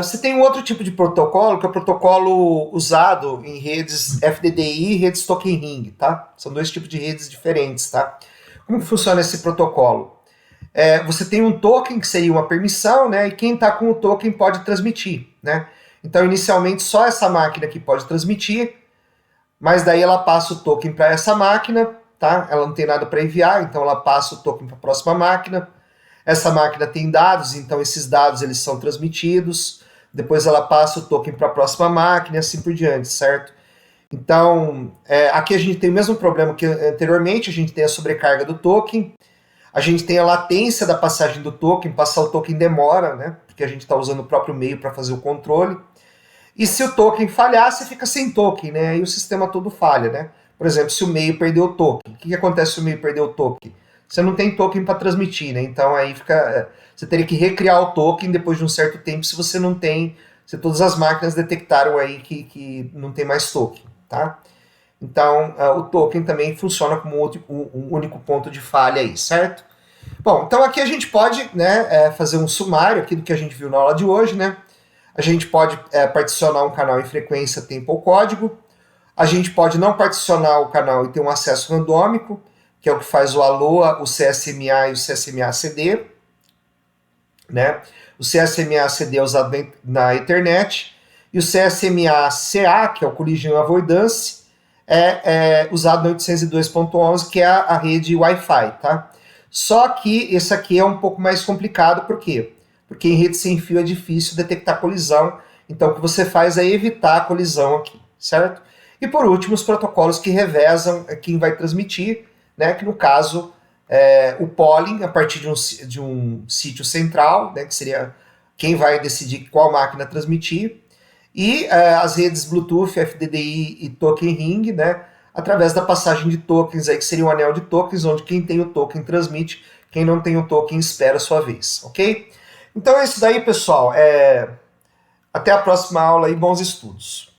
Você tem um outro tipo de protocolo, que é o protocolo usado em redes FDDI e redes Token Ring, tá? São dois tipos de redes diferentes, tá? Como funciona esse protocolo? Você tem um token, que seria uma permissão, né? E quem está com o token pode transmitir, né? Então, inicialmente, só essa máquina aqui pode transmitir, mas daí ela passa o token para essa máquina, tá? Ela não tem nada para enviar, então ela passa o token para a próxima máquina. Essa máquina tem dados, então esses dados eles são transmitidos. depois ela passa o token para a próxima máquina e assim por diante, certo? Então, aqui a gente tem o mesmo problema que anteriormente, a gente tem a sobrecarga do token, a gente tem a latência da passagem do token, passar o token demora, né? Porque a gente está usando o próprio meio para fazer o controle. E se o token falhar, você fica sem token, né? Aí o sistema todo falha, né? Por exemplo, se o meio perder o token, o que acontece se o meio perder o token? Você não tem token para transmitir, né? Então aí fica. Você teria que recriar o token depois de um certo tempo se você não tem. Se todas as máquinas detectaram aí que não tem mais token, tá? Então o token também funciona como um único ponto de falha aí, certo? Bom, então aqui a gente pode, né, fazer um sumário aqui do que a gente viu na aula de hoje, né? A gente pode particionar um canal em frequência, tempo ou código. A gente pode não particionar o canal e ter um acesso randômico, que é o que faz o ALOA, o CSMA e o CSMA-CD. Né? O CSMA-CD é usado na Ethernet, e o CSMA-CA, que é o Collision Avoidance, é usado na 802.11, que é a rede Wi-Fi. Tá? Só que esse aqui é um pouco mais complicado, por quê? Porque em rede sem fio é difícil detectar colisão, então o que você faz é evitar a colisão aqui, certo? E por último, os protocolos que revezam quem vai transmitir, né, que no caso o polling, a partir de um sítio central, né, que seria quem vai decidir qual máquina transmitir, e as redes Bluetooth, FDDI e Token Ring, né, através da passagem de tokens, aí, que seria um anel de tokens, onde quem tem o token transmite, quem não tem o token espera a sua vez, ok? Então é isso daí, pessoal. Até a próxima aula e bons estudos.